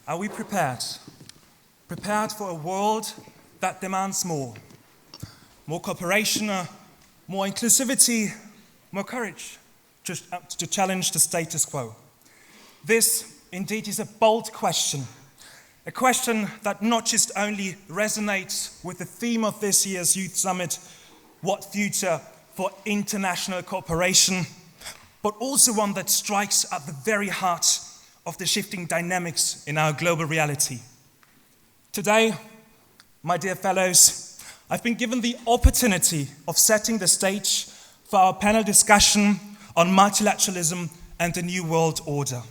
Are we prepared? Prepared for a world that demands more? More cooperation, more inclusivity, more courage just to challenge the status quo? This, indeed, is a bold question. A question that not just only resonates with the theme of this year's Youth Summit, what future for international cooperation, but also one that strikes at the very heart of the shifting dynamics in our global reality. Today, my dear fellows, I've been given the opportunity of setting the stage for our panel discussion on multilateralism and the New World Order.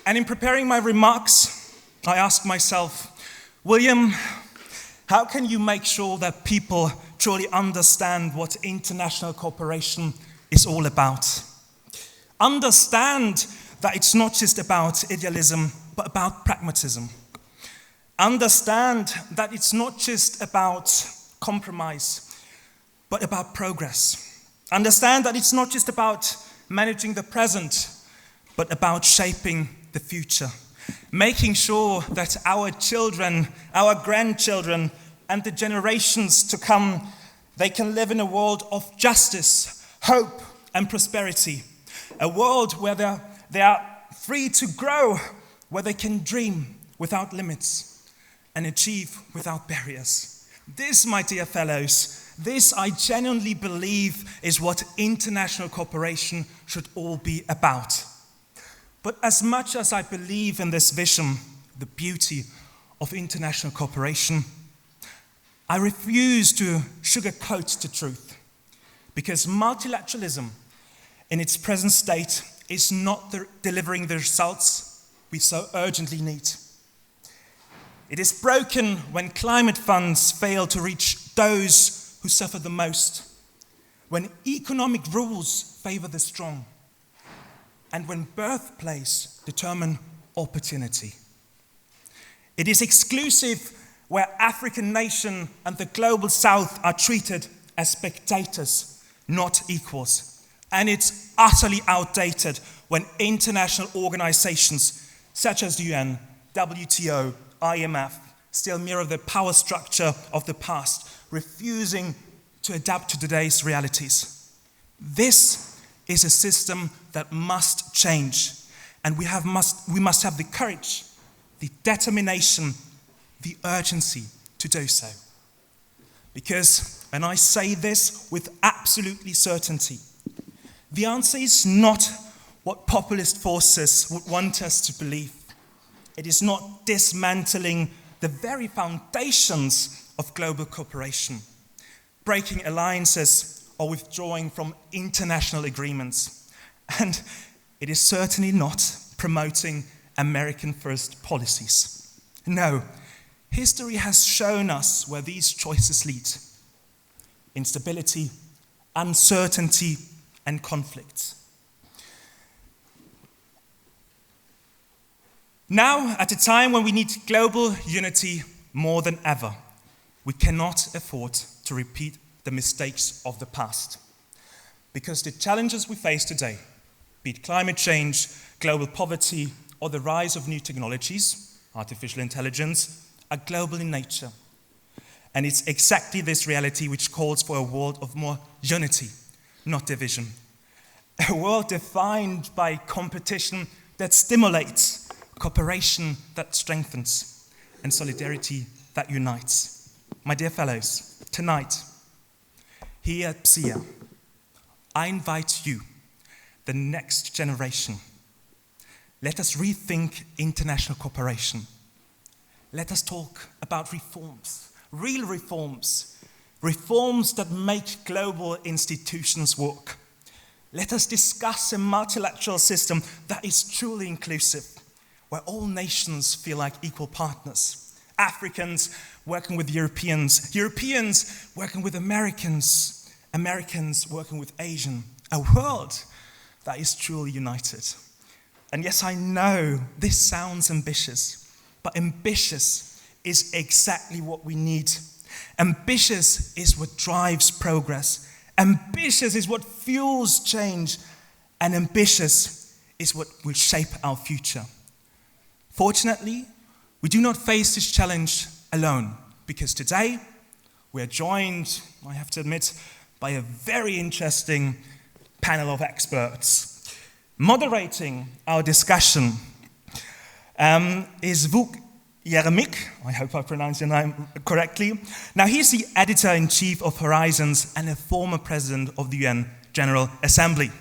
And in preparing my remarks, I asked myself, William, how can you make sure that people truly understand what international cooperation is all about? Understand that it's not just about idealism, but about pragmatism. Understand that it's not just about compromise, but about progress. Understand that it's not just about managing the present, but about shaping the future. Making sure that our children, our grandchildren, and the generations to come, they can live in a world of justice, hope, and prosperity. A world where they are free to grow, where they can dream without limits and achieve without barriers. This, my dear fellows, this I genuinely believe is what international cooperation should all be about. But as much as I believe in this vision, the beauty of international cooperation, I refuse to sugarcoat the truth, because multilateralism in its present state is not delivering the results we so urgently need. It is broken when climate funds fail to reach those who suffer the most, when economic rules favor the strong, and when birthplace determine opportunity. It is exclusive where African nation and the global South are treated as spectators, not equals. And it's utterly outdated when international organizations such as the UN, WTO, IMF still mirror the power structure of the past, refusing to adapt to today's realities. This is a system that must change, and we must have the courage, the determination, the urgency to do so. Because, and I say this with absolutely certainty, the answer is not what populist forces would want us to believe. It is not dismantling the very foundations of global cooperation, breaking alliances or withdrawing from international agreements. And it is certainly not promoting American first policies. No, history has shown us where these choices lead: instability, uncertainty, and conflict. Now, at a time when we need global unity more than ever, we cannot afford to repeat the mistakes of the past. Because the challenges we face today, be it climate change, global poverty, or the rise of new technologies, artificial intelligence, are global in nature. And it's exactly this reality which calls for a world of more unity, not division. A world defined by competition that stimulates, cooperation that strengthens, and solidarity that unites. My dear fellows, tonight, here at PSIA, I invite you, the next generation. Let us rethink international cooperation. Let us talk about reforms, real reforms, reforms that make global institutions work. Let us discuss a multilateral system that is truly inclusive, where all nations feel like equal partners. Africans working with Europeans, Europeans working with Americans, Americans working with Asian. A world that is truly united. And yes, I know this sounds ambitious, but ambitious is exactly what we need. Ambitious is what drives progress. Ambitious is what fuels change. And ambitious is what will shape our future. Fortunately, we do not face this challenge alone, because today we are joined, I have to admit, by a very interesting panel of experts. Moderating our discussion is Jeremić, I hope I pronounced your name correctly. Now, he's the editor-in-chief of Horizons and a former president of the UN General Assembly.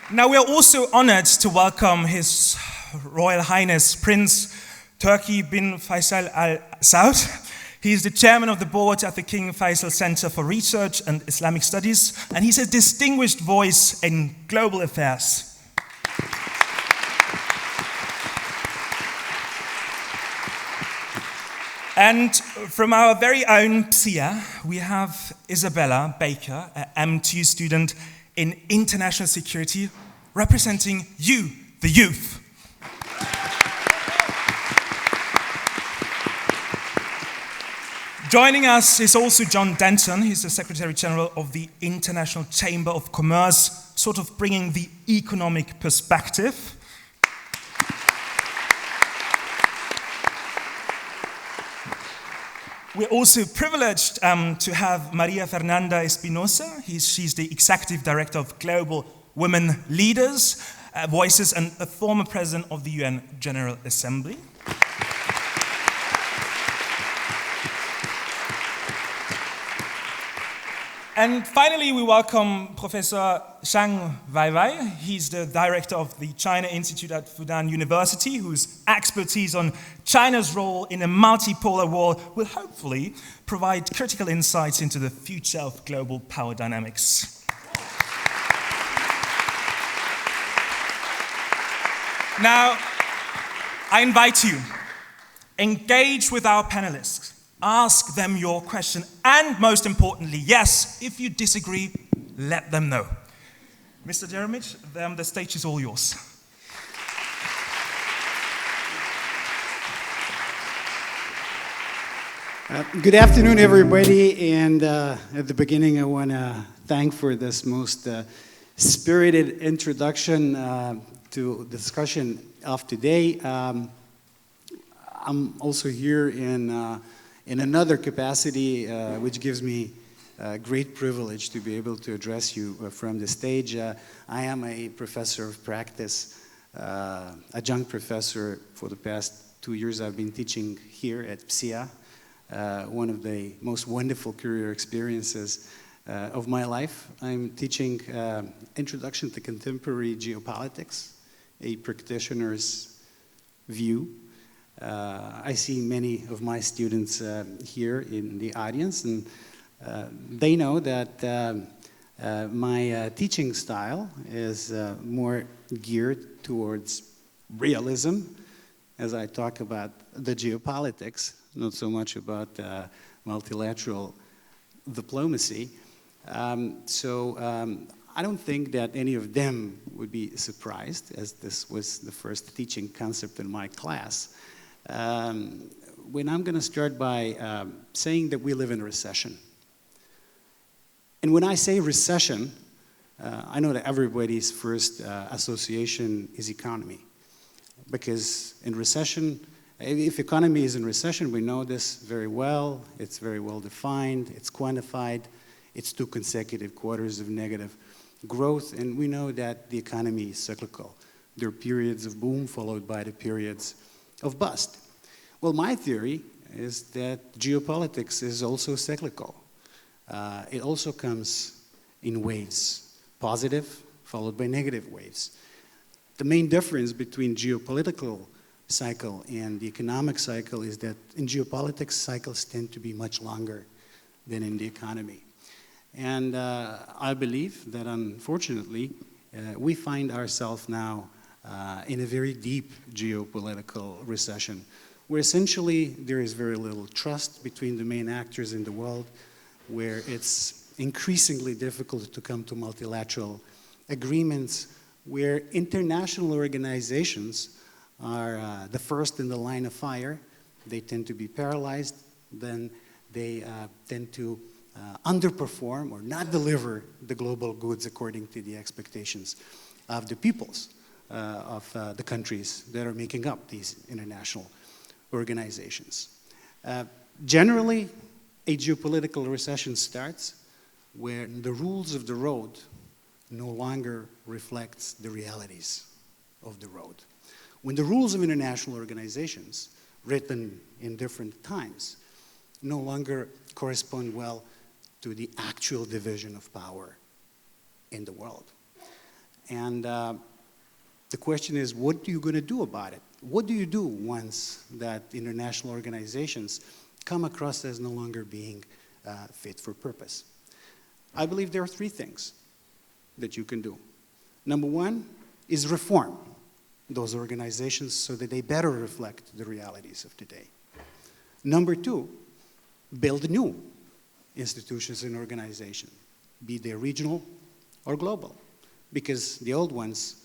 Now, we are also honored to welcome His Royal Highness Prince Turki bin Faisal Al Saud. He is the chairman of the board at the King Faisal Center for Research and Islamic Studies, and he's a distinguished voice in global affairs. And from our very own PSIA, we have Isabella Baker, an M2 student in international security, representing you, the youth. Joining us is also John Denton. He's the Secretary General of the International Chamber of Commerce, sort of bringing the economic perspective. We're also privileged to have María Fernanda Espinosa. She's the Executive Director of Global Women Leaders, Voices, and a former President of the UN General Assembly. And finally, we welcome Professor Zhang Weiwei. He's the director of the China Institute at Fudan University, whose expertise on China's role in a multipolar world will hopefully provide critical insights into the future of global power dynamics. Now, I invite you, engage with our panelists. Ask them your question, and most importantly, yes, if you disagree, let them know. Mr. Jeremić, the stage is all yours. Good afternoon, everybody, and at the beginning I want to thank for this most spirited introduction to the discussion of today. I'm also here in another capacity, which gives me great privilege to be able to address you from the stage. I am a professor of practice, adjunct professor. For the past 2 years I've been teaching here at PSIA, one of the most wonderful career experiences of my life. I'm teaching Introduction to Contemporary Geopolitics, a practitioner's view. I see many of my students here in the audience, and they know that my teaching style is more geared towards realism as I talk about the geopolitics, not so much about multilateral diplomacy. I don't think that any of them would be surprised, as this was the first teaching concept in my class, when I'm going to start by saying that we live in a recession. And when I say recession, I know that everybody's first association is economy. Because in recession, if economy is in recession, we know this very well. It's very well defined. It's quantified. It's 2 consecutive quarters of negative growth. And we know that the economy is cyclical. There are periods of boom followed by the periods of bust. Well, my theory is that geopolitics is also cyclical. It also comes in waves, positive followed by negative waves. The main difference between geopolitical cycle and the economic cycle is that in geopolitics, cycles tend to be much longer than in the economy. And I believe that unfortunately, we find ourselves now in a very deep geopolitical recession, where essentially there is very little trust between the main actors in the world, where it's increasingly difficult to come to multilateral agreements, where international organizations are the first in the line of fire. They tend to be paralyzed, then they tend to underperform or not deliver the global goods according to the expectations of the peoples of the countries that are making up these international organizations. Generally, a geopolitical recession starts when the rules of the road no longer reflects the realities of the road. When the rules of international organizations, written in different times, no longer correspond well to the actual division of power in the world. And the question is, what are you going to do about it? What do you do once that international organizations come across as no longer being fit for purpose? I believe there are three things that you can do. Number one is reform those organizations so that they better reflect the realities of today. Number two, build new institutions and organizations, be they regional or global, because the old ones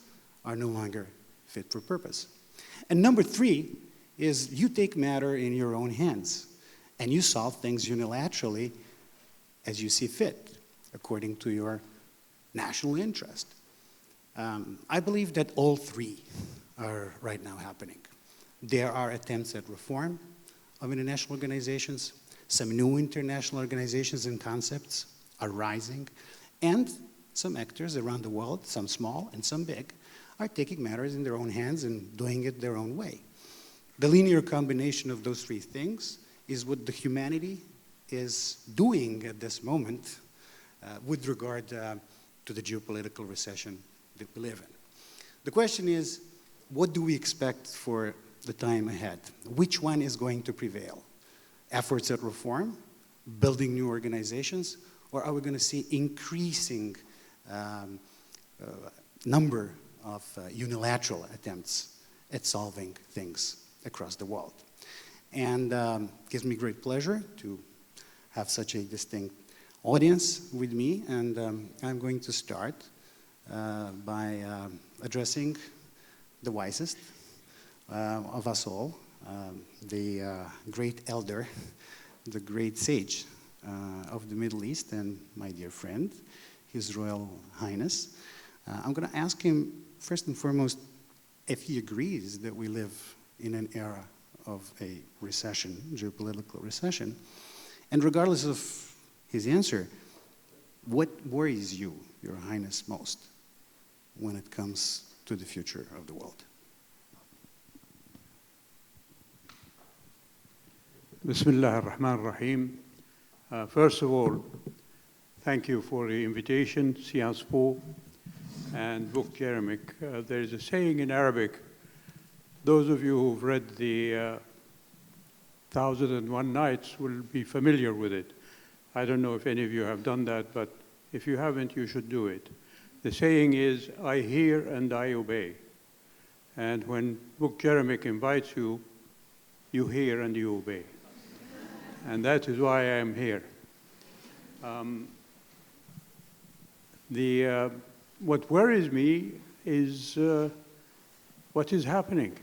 are no longer fit for purpose. And number three is you take matter in your own hands and you solve things unilaterally as you see fit, according to your national interest. I believe that all three are right now happening. There are attempts at reform of international organizations. Some new international organizations and concepts are rising. And some actors around the world, some small and some big, are taking matters in their own hands and doing it their own way. The linear combination of those three things is what the humanity is doing at this moment with regard to the geopolitical recession that we live in. The question is, what do we expect for the time ahead? Which one is going to prevail? Efforts at reform, building new organizations, or are we going to see increasing number of unilateral attempts at solving things across the world? And it gives me great pleasure to have such a distinct audience with me, and I'm going to start by addressing the wisest of us all, the great elder, the great sage of the Middle East, and my dear friend, His Royal Highness. I'm going to ask him, first and foremost, if he agrees that we live in an era of a recession, geopolitical recession, and regardless of his answer, what worries you, Your Highness, most when it comes to the future of the world? Bismillah ar-Rahman ar-Rahim. First of all, thank you for the invitation, Sciences Po and book Jeremić. There is a saying in Arabic, those of you who've read the 1001 Nights will be familiar with it. I don't know if any of you have done that, but if you haven't, you should do it. The saying is, I hear and I obey. And when book Jeremić invites you, you hear and you obey. And that is why I am here. What worries me is what is happening.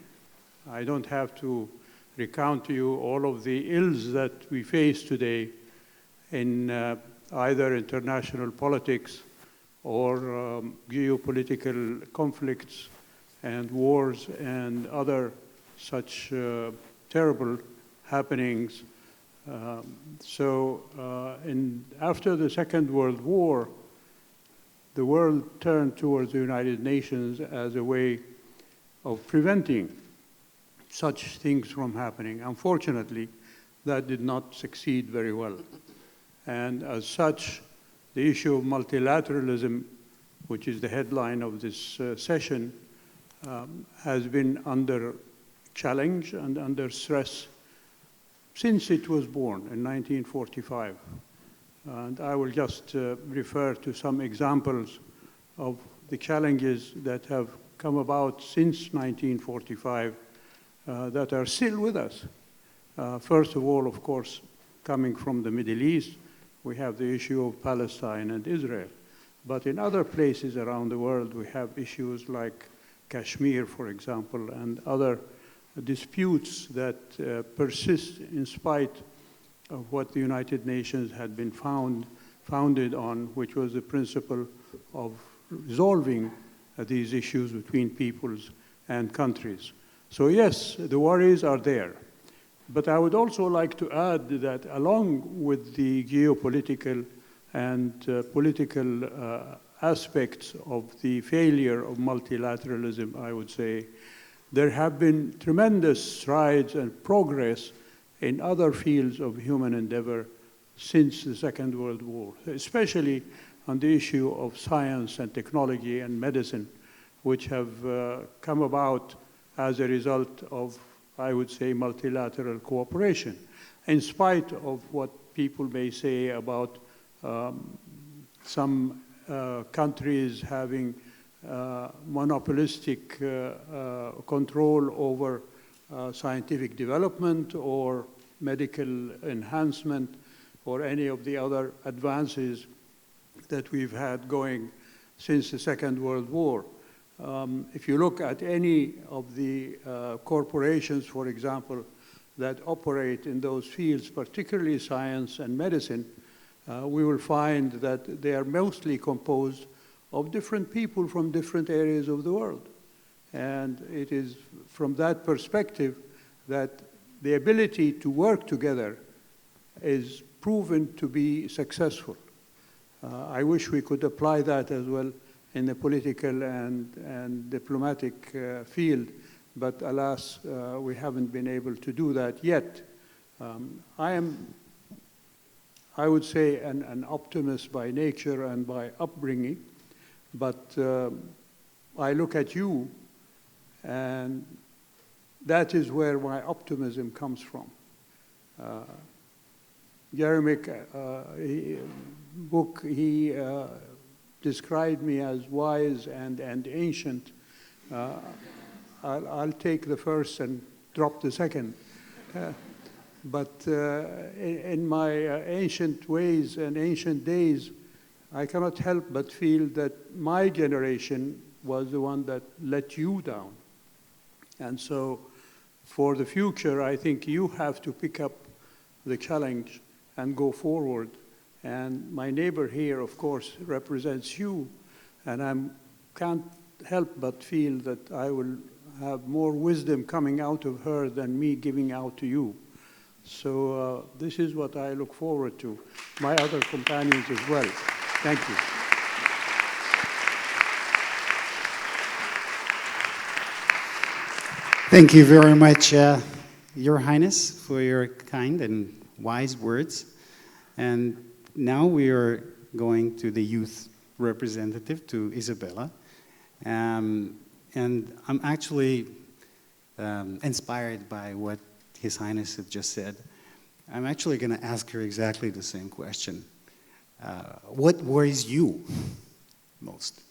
I don't have to recount to you all of the ills that we face today in either international politics or geopolitical conflicts and wars and other such terrible happenings. After the Second World War, the world turned towards the United Nations as a way of preventing such things from happening. Unfortunately, that did not succeed very well. And as such, the issue of multilateralism, which is the headline of this session, has been under challenge and under stress since it was born in 1945. And I will just refer to some examples of the challenges that have come about since 1945 that are still with us. First of all, of course, coming from the Middle East, we have the issue of Palestine and Israel. But in other places around the world, we have issues like Kashmir, for example, and other disputes that persist in spite of what the United Nations had been founded on, which was the principle of resolving these issues between peoples and countries. So yes, the worries are there. But I would also like to add that along with the geopolitical and political aspects of the failure of multilateralism, I would say, there have been tremendous strides and progress in other fields of human endeavor since the Second World War, especially on the issue of science and technology and medicine, which have come about as a result of, I would say, multilateral cooperation, in spite of what people may say about some countries having monopolistic control over scientific development or medical enhancement or any of the other advances that we've had going since the Second World War. If you look at any of the corporations, for example, that operate in those fields, particularly science and medicine, we will find that they are mostly composed of different people from different areas of the world. And it is from that perspective that the ability to work together is proven to be successful. I wish we could apply that as well in the political and diplomatic field, but alas, we haven't been able to do that yet. I am, I would say, an optimist by nature and by upbringing, but I look at you, and that is where my optimism comes from. Jeremić, book, he described me as wise and ancient. I'll take the first and drop the second. But in my ancient ways and ancient days, I cannot help but feel that my generation was the one that let you down. And so for the future, I think you have to pick up the challenge and go forward. And my neighbor here, of course, represents you. And I can't help but feel that I will have more wisdom coming out of her than me giving out to you. So this is what I look forward to, my other companions as well. Thank you. Thank you very much, Your Highness, for your kind and wise words. And now we are going to the youth representative, to Isabella. And I'm actually inspired by what His Highness had just said. I'm actually going to ask her exactly the same question. What worries you most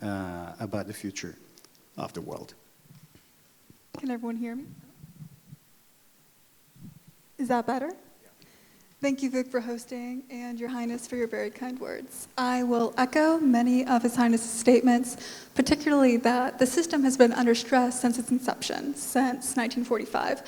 about the future of the world? Can everyone hear me? Is that better? Yeah. Thank you, Vic, for hosting, and Your Highness for your very kind words. I will echo many of His Highness's statements, particularly that the system has been under stress since its inception, since 1945.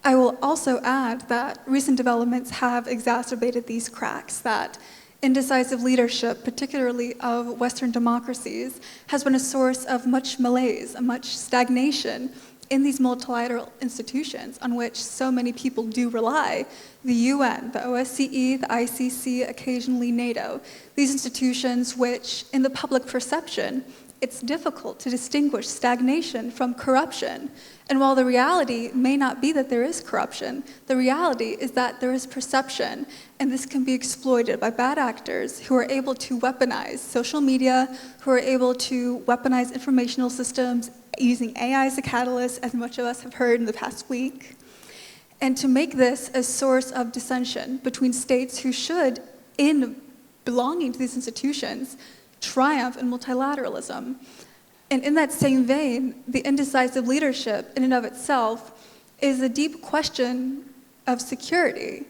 I will also add that recent developments have exacerbated these cracks, that indecisive leadership, particularly of Western democracies, has been a source of much malaise, much stagnation in these multilateral institutions on which so many people do rely. The UN, the OSCE, the ICC, occasionally NATO. These institutions which, in the public perception, it's difficult to distinguish stagnation from corruption. And while the reality may not be that there is corruption, the reality is that there is perception, and this can be exploited by bad actors who are able to weaponize social media, who are able to weaponize informational systems using AI as a catalyst, as much of us have heard in the past week, and to make this a source of dissension between states who should, in belonging to these institutions, triumph in multilateralism. And in that same vein, the indecisive leadership in and of itself is a deep question of security.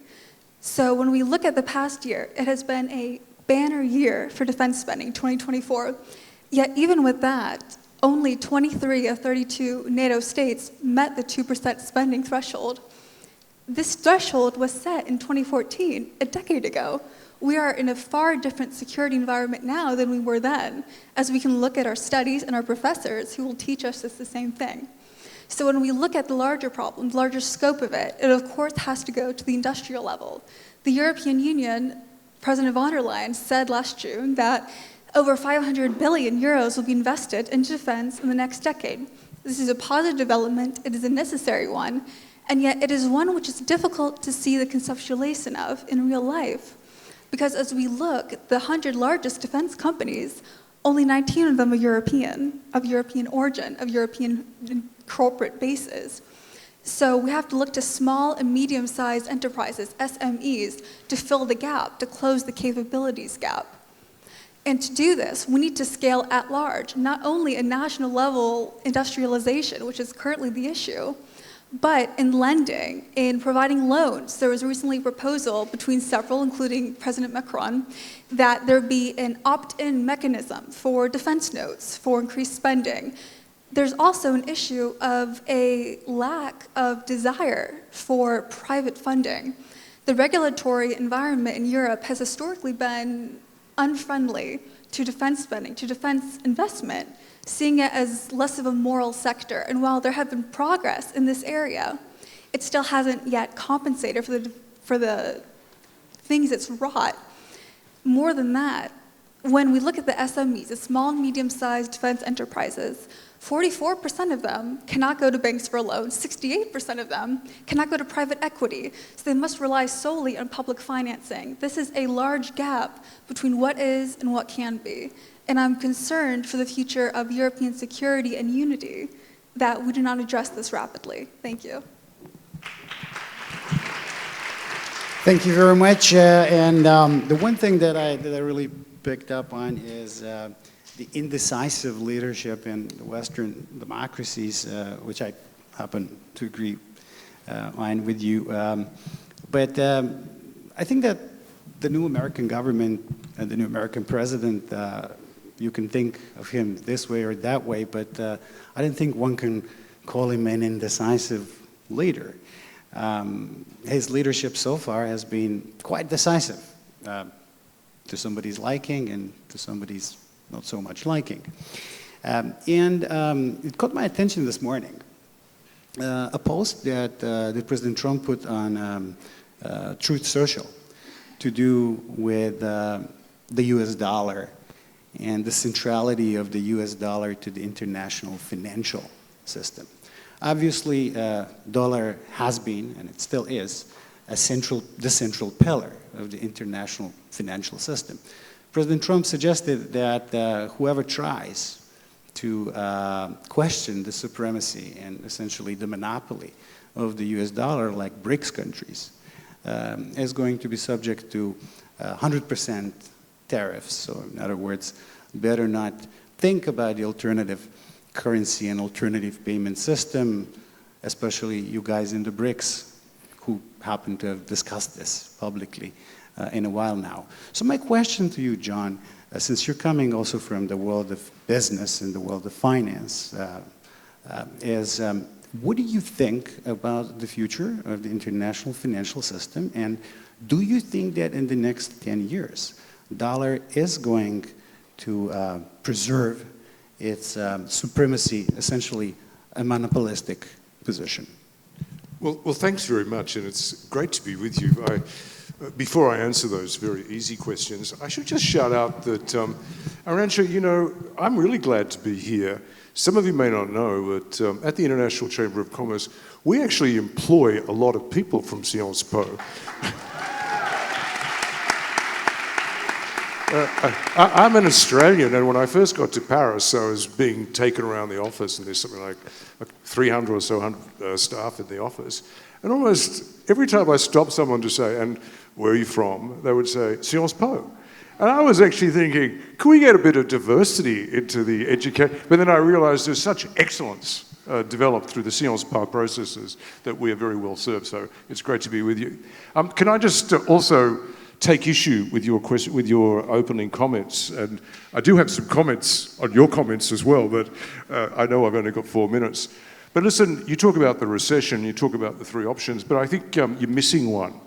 So when we look at the past year, it has been a banner year for defense spending, 2024. Yet even with that, only 23 of 32 NATO states met the 2% spending threshold. This threshold was set in 2014, a decade ago. We are in a far different security environment now than we were then, as we can look at our studies and our professors who will teach us the same thing. So when we look at the larger problem, the larger scope of it, it of course has to go to the industrial level. The European Union, President von der Leyen said last June that over 500 billion euros will be invested into defense in the next decade. This is a positive development, it is a necessary one, and yet it is one which is difficult to see the conceptualization of in real life. Because as we look at the 100 largest defense companies, only 19 of them are European origin, of European corporate bases. So we have to look to small and medium-sized enterprises, SMEs, to fill the gap, to close the capabilities gap. And to do this, we need to scale at large, not only a national level industrialization, which is currently the issue, but in lending, in providing loans. There was recently a proposal between several, including President Macron, that there be an opt-in mechanism for defense notes, for increased spending. There's also an issue of a lack of desire for private funding. The regulatory environment in Europe has historically been unfriendly to defense spending, to defense investment, seeing it as less of a moral sector. And while there have been progress in this area, it still hasn't yet compensated for the things it's wrought. More than that, when we look at the SMEs, the small and medium-sized defense enterprises, 44% of them cannot go to banks for a loan, 68% of them cannot go to private equity, so they must rely solely on public financing. This is a large gap between what is and what can be. And I'm concerned for the future of European security and unity that we do not address this rapidly. Thank you. Thank you very much. The one thing that I really picked up on is the indecisive leadership in the Western democracies, which I happen to agree on with you. But I think that the new American government and the new American president, you can think of him this way or that way, but I don't think one can call him an indecisive leader. His leadership so far has been quite decisive, to somebody's liking and to somebody's not so much liking. It caught my attention this morning, a post that President Trump put on Truth Social to do with the US dollar and the centrality of the US dollar to the international financial system. Obviously, dollar has been, and it still is, the central pillar of the international financial system. President Trump suggested that whoever tries to question the supremacy and essentially the monopoly of the US dollar, like BRICS countries, is going to be subject to 100% tariffs. So in other words, better not think about the alternative currency and alternative payment system, especially you guys in the BRICS who happen to have discussed this publicly in a while now. So my question to you, John, since you're coming also from the world of business and the world of finance, is what do you think about the future of the international financial system? And do you think that in the next 10 years, dollar is going to preserve its supremacy, essentially a monopolistic position? Well, thanks very much, and it's great to be with you. Before I answer those very easy questions, I should just shout out that, Arantxa, you know, I'm really glad to be here. Some of you may not know, but at the International Chamber of Commerce, we actually employ a lot of people from Sciences Po. I'm an Australian, and when I first got to Paris, I was being taken around the office, and there's something like 300 or so staff in the office. And almost every time I stopped someone to say, and where are you from? They would say, Sciences Po. And I was actually thinking, can we get a bit of diversity into the education? But then I realized there's such excellence developed through the Sciences Po processes that we are very well served. So it's great to be with you. Can I just also take issue with your question, with your opening comments? And I do have some comments on your comments as well, but I know I've only got 4 minutes. But listen, you talk about the recession, you talk about the three options, but I think you're missing one.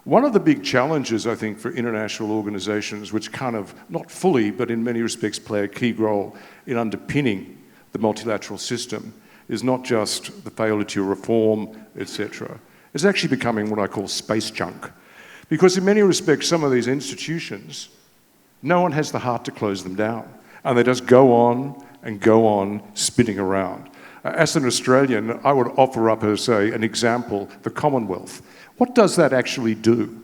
One of the big challenges, I think, for international organizations, which kind of, not fully, but in many respects play a key role in underpinning the multilateral system, is not just the failure to reform, etc. It's actually becoming what I call space junk. Because in many respects, some of these institutions, no one has the heart to close them down. And they just go on spinning around. As an Australian, I would offer up as an example, the Commonwealth. What does that actually do?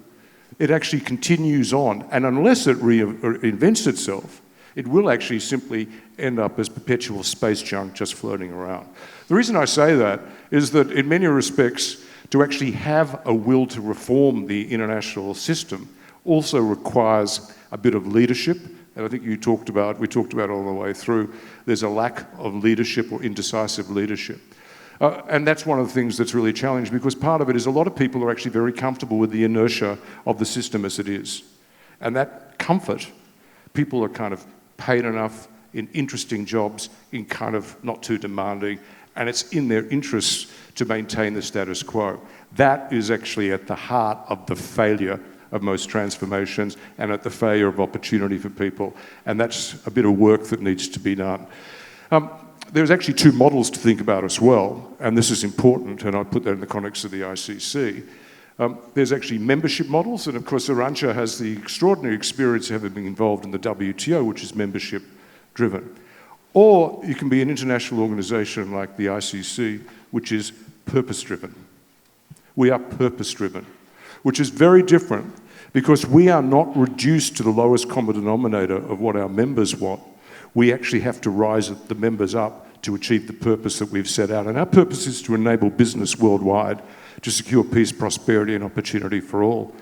It actually continues on, and unless it reinvents itself, it will actually simply end up as perpetual space junk just floating around. The reason I say that is that in many respects, to actually have a will to reform the international system also requires a bit of leadership, and I think we talked about all the way through, there's a lack of leadership or indecisive leadership. And that's one of the things that's really challenged, because part of it is a lot of people are actually very comfortable with the inertia of the system as it is. And that comfort, people are kind of paid enough in interesting jobs, in kind of not too demanding, and it's in their interests to maintain the status quo. That is actually at the heart of the failure of most transformations and at the failure of opportunity for people. And that's a bit of work that needs to be done. There's actually two models to think about as well, and this is important, and I put that in the context of the ICC. There's actually membership models, and of course Arantxa has the extraordinary experience of having been involved in the WTO, which is membership driven. Or you can be an international organization like the ICC, which is purpose driven. We are purpose driven, which is very different because we are not reduced to the lowest common denominator of what our members want. We actually have to rise the members up to achieve the purpose that we've set out. And our purpose is to enable business worldwide to secure peace, prosperity, and opportunity for all.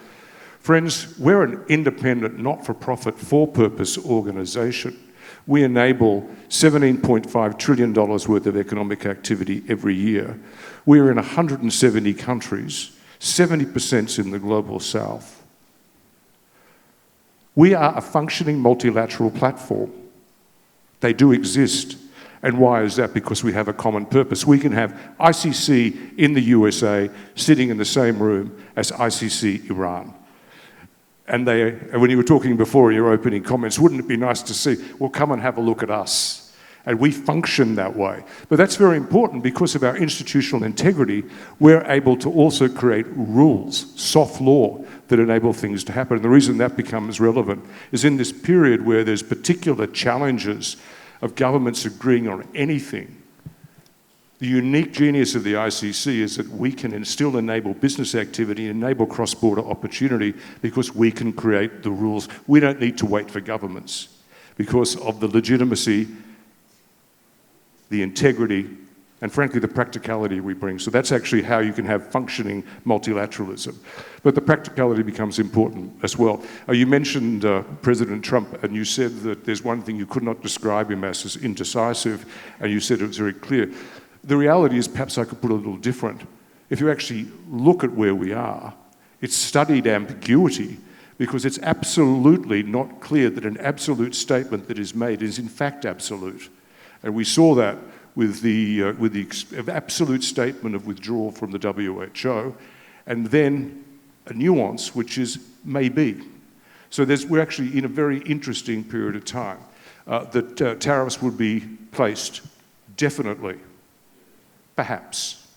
Friends, we're an independent, not-for-profit, for-purpose organization. We enable $17.5 trillion worth of economic activity every year. We're in 170 countries, 70% in the global south. We are a functioning multilateral platform. They do exist. And why is that? Because we have a common purpose. We can have ICC in the USA sitting in the same room as ICC Iran. And when you were talking before in your opening comments, wouldn't it be nice to see, well, come and have a look at us. And we function that way. But that's very important because of our institutional integrity. We're able to also create rules, soft law, that enable things to happen. And the reason that becomes relevant is in this period where there's particular challenges of governments agreeing on anything. The unique genius of the ICC is that we can still enable business activity, enable cross-border opportunity, because we can create the rules. We don't need to wait for governments because of the legitimacy, the integrity, and frankly, the practicality we bring. So that's actually how you can have functioning multilateralism. But the practicality becomes important as well. You mentioned President Trump, and you said that there's one thing you could not describe him as indecisive, and you said it was very clear. The reality is, perhaps I could put it a little different. If you actually look at where we are, it's studied ambiguity, because it's absolutely not clear that an absolute statement that is made is in fact absolute. And we saw that with the absolute statement of withdrawal from the WHO, and then a nuance, which is maybe. So we're actually in a very interesting period of time. That tariffs would be placed, definitely, perhaps.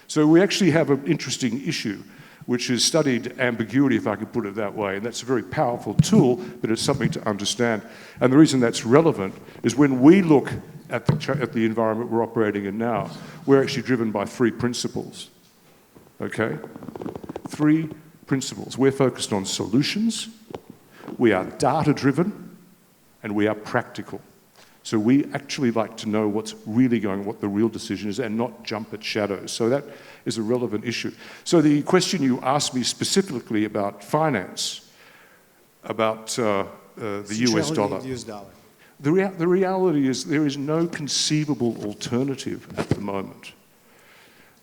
So we actually have an interesting issue, which is studied ambiguity, if I could put it that way, and that's a very powerful tool, but it's something to understand. And the reason that's relevant is when we look at the environment we're operating in now, we're actually driven by three principles, okay? Three principles. We're focused on solutions, we are data-driven, and we are practical. So we actually like to know what's really going on, what the real decision is, and not jump at shadows. So that is a relevant issue. So the question you asked me specifically about finance, about the US dollar. The reality is there is no conceivable alternative at the moment.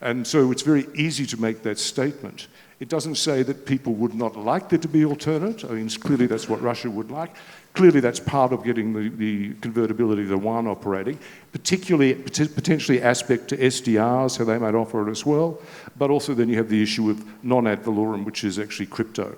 And so it's very easy to make that statement. It doesn't say that people would not like there to be alternate. I mean, clearly that's what Russia would like. Clearly that's part of getting the convertibility of the yuan operating, particularly, potentially aspect to SDRs, how they might offer it as well. But also then you have the issue of non-ad valorem, which is actually crypto.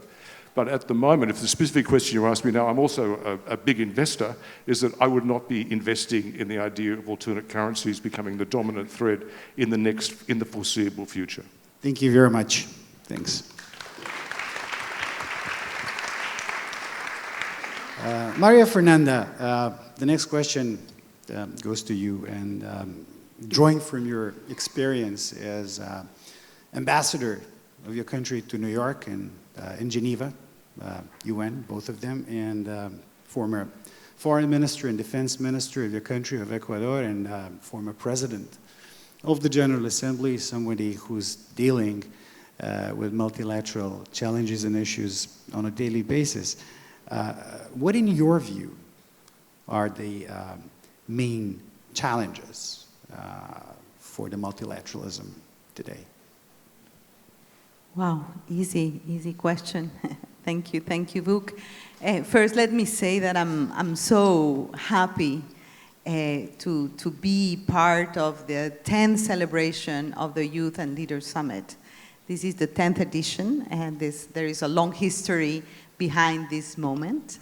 But at the moment, if the specific question you asked me now, I'm also a big investor, is that I would not be investing in the idea of alternate currencies becoming the dominant thread in the foreseeable future. Thank you very much. Thanks. María, Fernanda, the next question goes to you. And drawing from your experience as ambassador of your country to New York and in Geneva, UN, both of them, and former foreign minister and defense minister of your country, of Ecuador, and former president of the General Assembly, somebody who's dealing with multilateral challenges and issues on a daily basis. What, in your view, are the main challenges for the multilateralism today? Wow, easy question. Thank you, Vuk. First, let me say that I'm so happy to be part of the 10th celebration of the Youth and Leaders Summit. This is the 10th edition, and there is a long history behind this moment.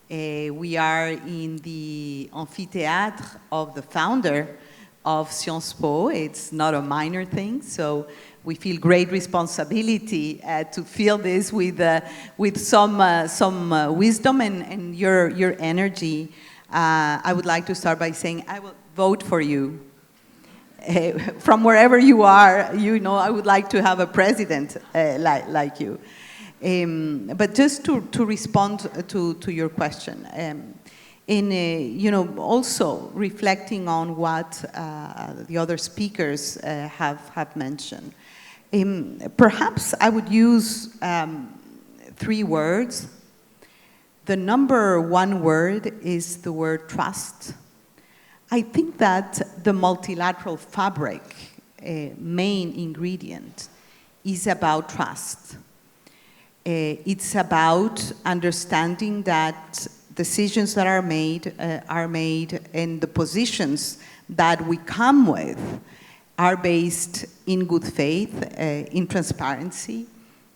We are in the amphitheatre of the founder of Sciences Po. It's not a minor thing, so we feel great responsibility to fill this with some wisdom and your energy. I would like to start by saying I will vote for you. From wherever you are, you know, I would like to have a president like you. But just to respond to your question, you know, also reflecting on what the other speakers have mentioned, perhaps I would use 3 words. The number 1 word is the word trust. I think that the multilateral fabric main ingredient is about trust. It's about understanding that decisions that are made and the positions that we come with are based in good faith, in transparency,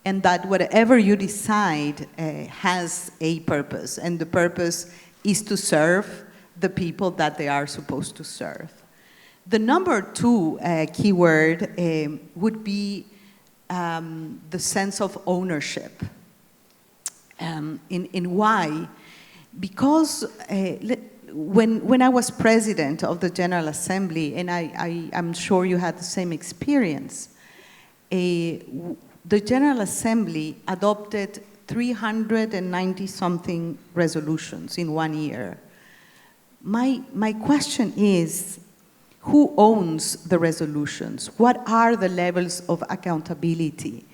and that whatever you decide has a purpose, and the purpose is to serve the people that they are supposed to serve. The number 2 keyword would be the sense of ownership. In why? Because when I was president of the General Assembly, and I'm sure you had the same experience, the General Assembly adopted 390-something resolutions in 1 year. My question is, who owns the resolutions? What are the levels of accountability?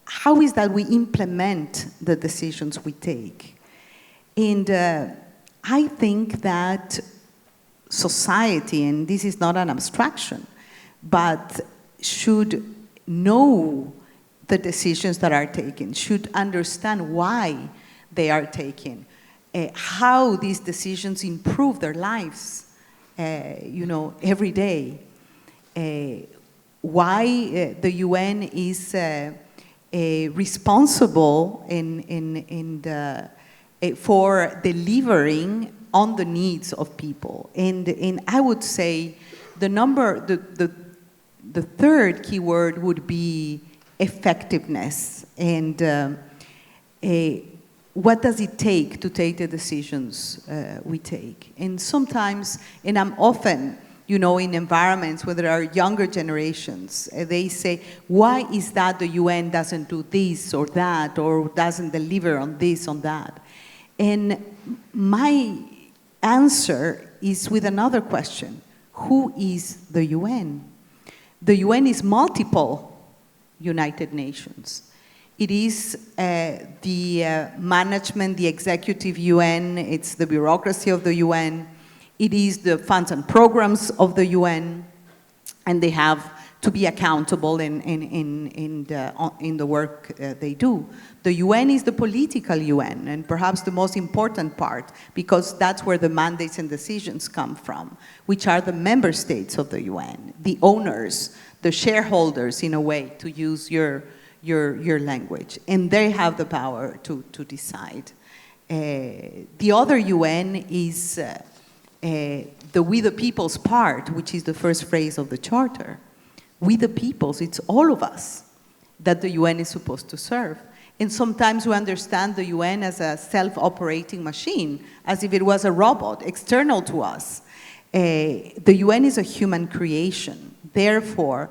How is that we implement the decisions we take? And I think that society, and this is not an abstraction, but should know the decisions that are taken, should understand why they are taken, how these decisions improve their lives, you know, every day. Why the UN is responsible for delivering on the needs of people. And I would say the third keyword would be effectiveness. And what does it take to take the decisions we take? And sometimes, and I'm often, you know, in environments where there are younger generations, they say, why is that the UN doesn't do this or that, or doesn't deliver on this, on that? And my answer is with another question. Who is the UN? The UN is multiple United Nations. It is the management, the executive UN, it's the bureaucracy of the UN, it is the funds and programs of the UN, and they have to be accountable in the work they do. The UN is the political UN, and perhaps the most important part, because that's where the mandates and decisions come from, which are the member states of the UN, the owners, the shareholders, in a way, to use your language. And they have the power to decide. The other UN is the we the people's part, which is the first phrase of the Charter. We the peoples, it's all of us that the UN is supposed to serve. And sometimes we understand the UN as a self-operating machine, as if it was a robot external to us. The UN is a human creation. Therefore,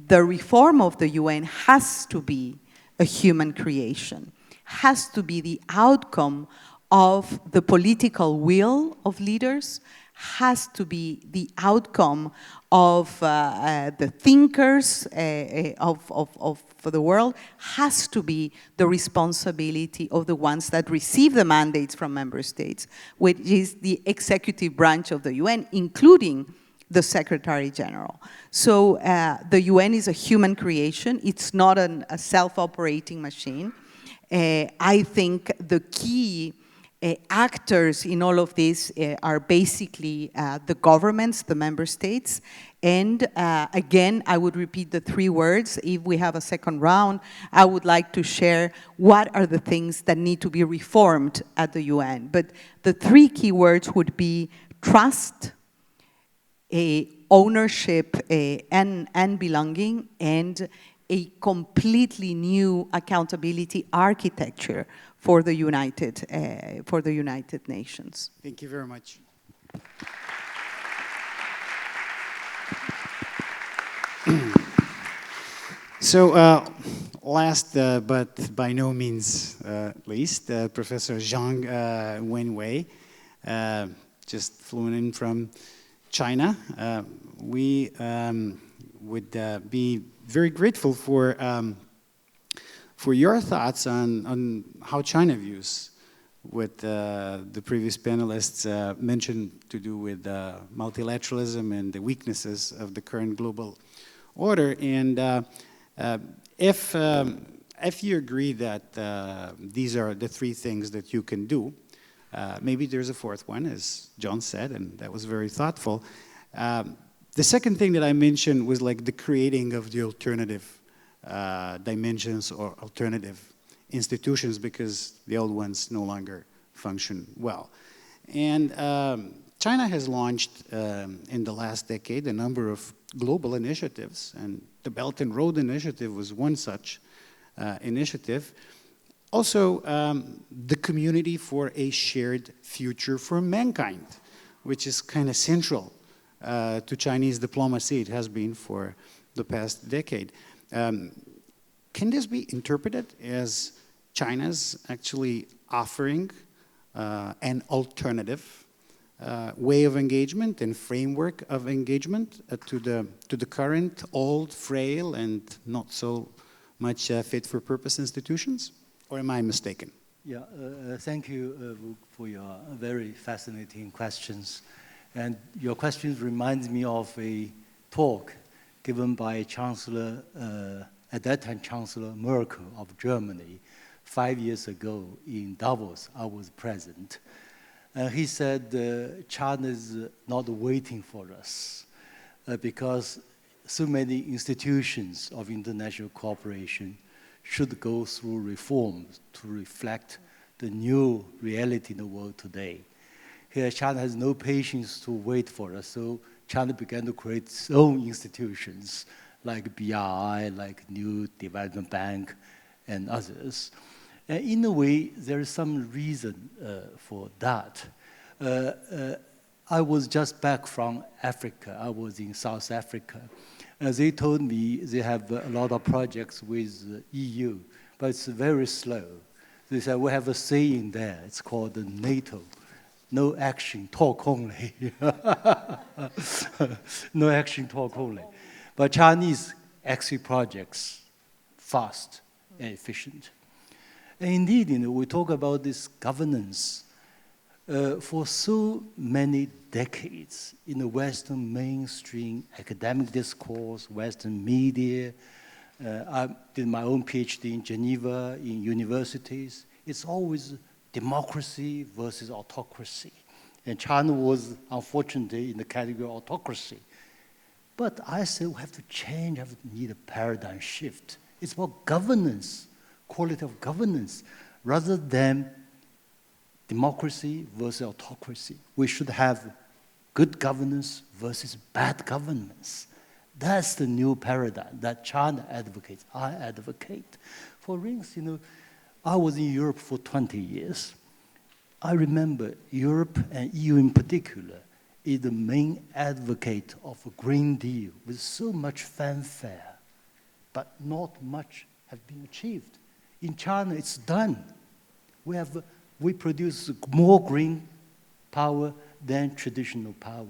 the reform of the UN has to be a human creation, has to be the outcome of the political will of leaders, has to be the outcome of the thinkers of the world, has to be the responsibility of the ones that receive the mandates from member states, which is the executive branch of the UN, including the Secretary General. So the UN is a human creation. It's not a self-operating machine. I think the key actors in all of this are basically the governments, the member states, and again, I would repeat the three words. If we have a second round, I would like to share what are the things that need to be reformed at the UN. But the three key words would be trust, ownership and belonging, and a completely new accountability architecture for the United Nations. Thank you very much. So, last but by no means least, Professor Zhang Weiwei, just flew in from China. We would be very grateful for your thoughts on how China views what the previous panelists mentioned to do with multilateralism and the weaknesses of the current global order. And if you agree that these are the three things that you can do, maybe there's a fourth one, as John said, and that was very thoughtful. The second thing that I mentioned was like the creating of the alternative dimensions or alternative institutions, because the old ones no longer function well. And China has launched in the last decade a number of global initiatives, and the Belt and Road Initiative was one such initiative. Also, the Community for a Shared Future for Mankind, which is kind of central to Chinese diplomacy. It has been for the past decade. Can this be interpreted as China's actually offering an alternative way of engagement and framework of engagement to the current old, frail, and not so much fit-for-purpose institutions? Or am I mistaken? Yeah, thank you for your very fascinating questions. And your questions remind me of a talk given by Chancellor, at that time, Chancellor Merkel of Germany, 5 years ago in Davos. I was present. He said, China is not waiting for us because so many institutions of international cooperation should go through reforms to reflect the new reality in the world today. Here, China has no patience to wait for us, so China began to create its own institutions, like BRI, like New Development Bank, and others. And in a way, there is some reason for that. I was just back from Africa. I was in South Africa. They told me they have a lot of projects with the EU, but it's very slow. They said, we have a saying there. It's called NATO. No action, talk only. No action, talk only. But Chinese execute projects fast and efficient. And indeed, we talk about this governance. For so many decades in the Western mainstream academic discourse, Western media, I did my own PhD in Geneva, in universities. It's always democracy versus autocracy. And China was, unfortunately, in the category of autocracy. But I said we have to change, need a paradigm shift. It's about governance, quality of governance, rather than democracy versus autocracy. We should have good governance versus bad governance. That's the new paradigm that China advocates, I advocate. For instance, I was in Europe for 20 years. I remember Europe and EU in particular is the main advocate of a Green Deal with so much fanfare, but not much has been achieved. In China, it's done. We produce more green power than traditional power.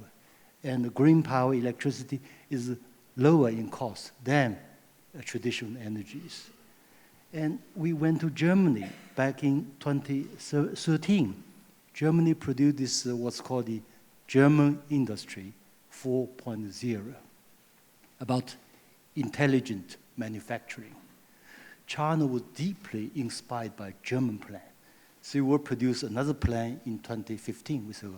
And the green power electricity is lower in cost than traditional energies. And we went to Germany back in 2013. Germany produced this, what's called the German Industry 4.0, about intelligent manufacturing. China was deeply inspired by German plan. So we will produce another plan in 2015 with a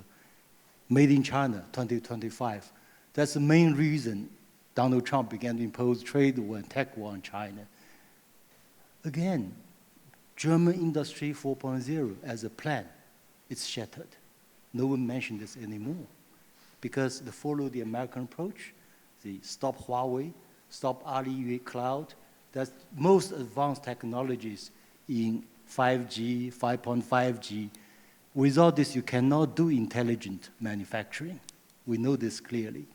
Made in China 2025. That's the main reason Donald Trump began to impose trade war and tech war on China. Again, German Industry 4.0 as a plan, it's shattered. No one mentioned this anymore because they follow the American approach, the stop Huawei, stop Alibaba Cloud. That's most advanced technologies in 5G, 5.5G. Without this, you cannot do intelligent manufacturing. We know this clearly,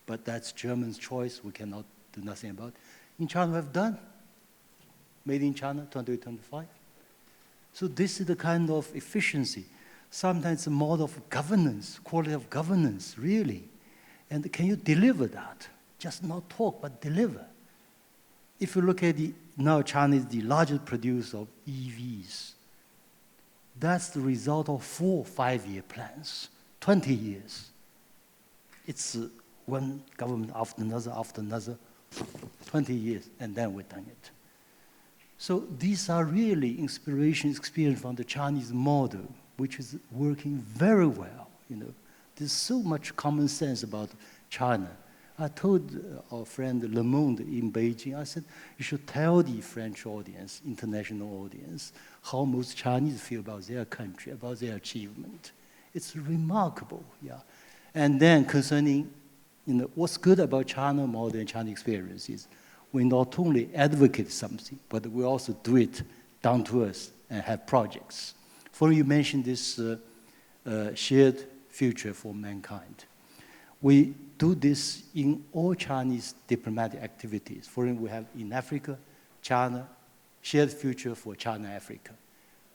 but that's Germany's choice. We cannot do nothing about it. In China, we have done Made in China 2025. So this is the kind of efficiency. Sometimes a model of governance, quality of governance, really. And can you deliver that? Just not talk, but deliver. If you look at now China is the largest producer of EVs. That's the result of 4 5-year plans, 20 years. It's one government after another, 20 years, and then we've done it. So these are really inspiration, experience from the Chinese model, which is working very well. There's so much common sense about China. I told our friend Le Monde in Beijing, I said, you should tell the French audience, international audience, how most Chinese feel about their country, about their achievement. It's remarkable, yeah. And then concerning, what's good about China model and China experience is we not only advocate something, but we also do it down to us and have projects. For you mentioned this shared future for mankind. We do this in all Chinese diplomatic activities. For example, we have in Africa, China, shared future for China-Africa.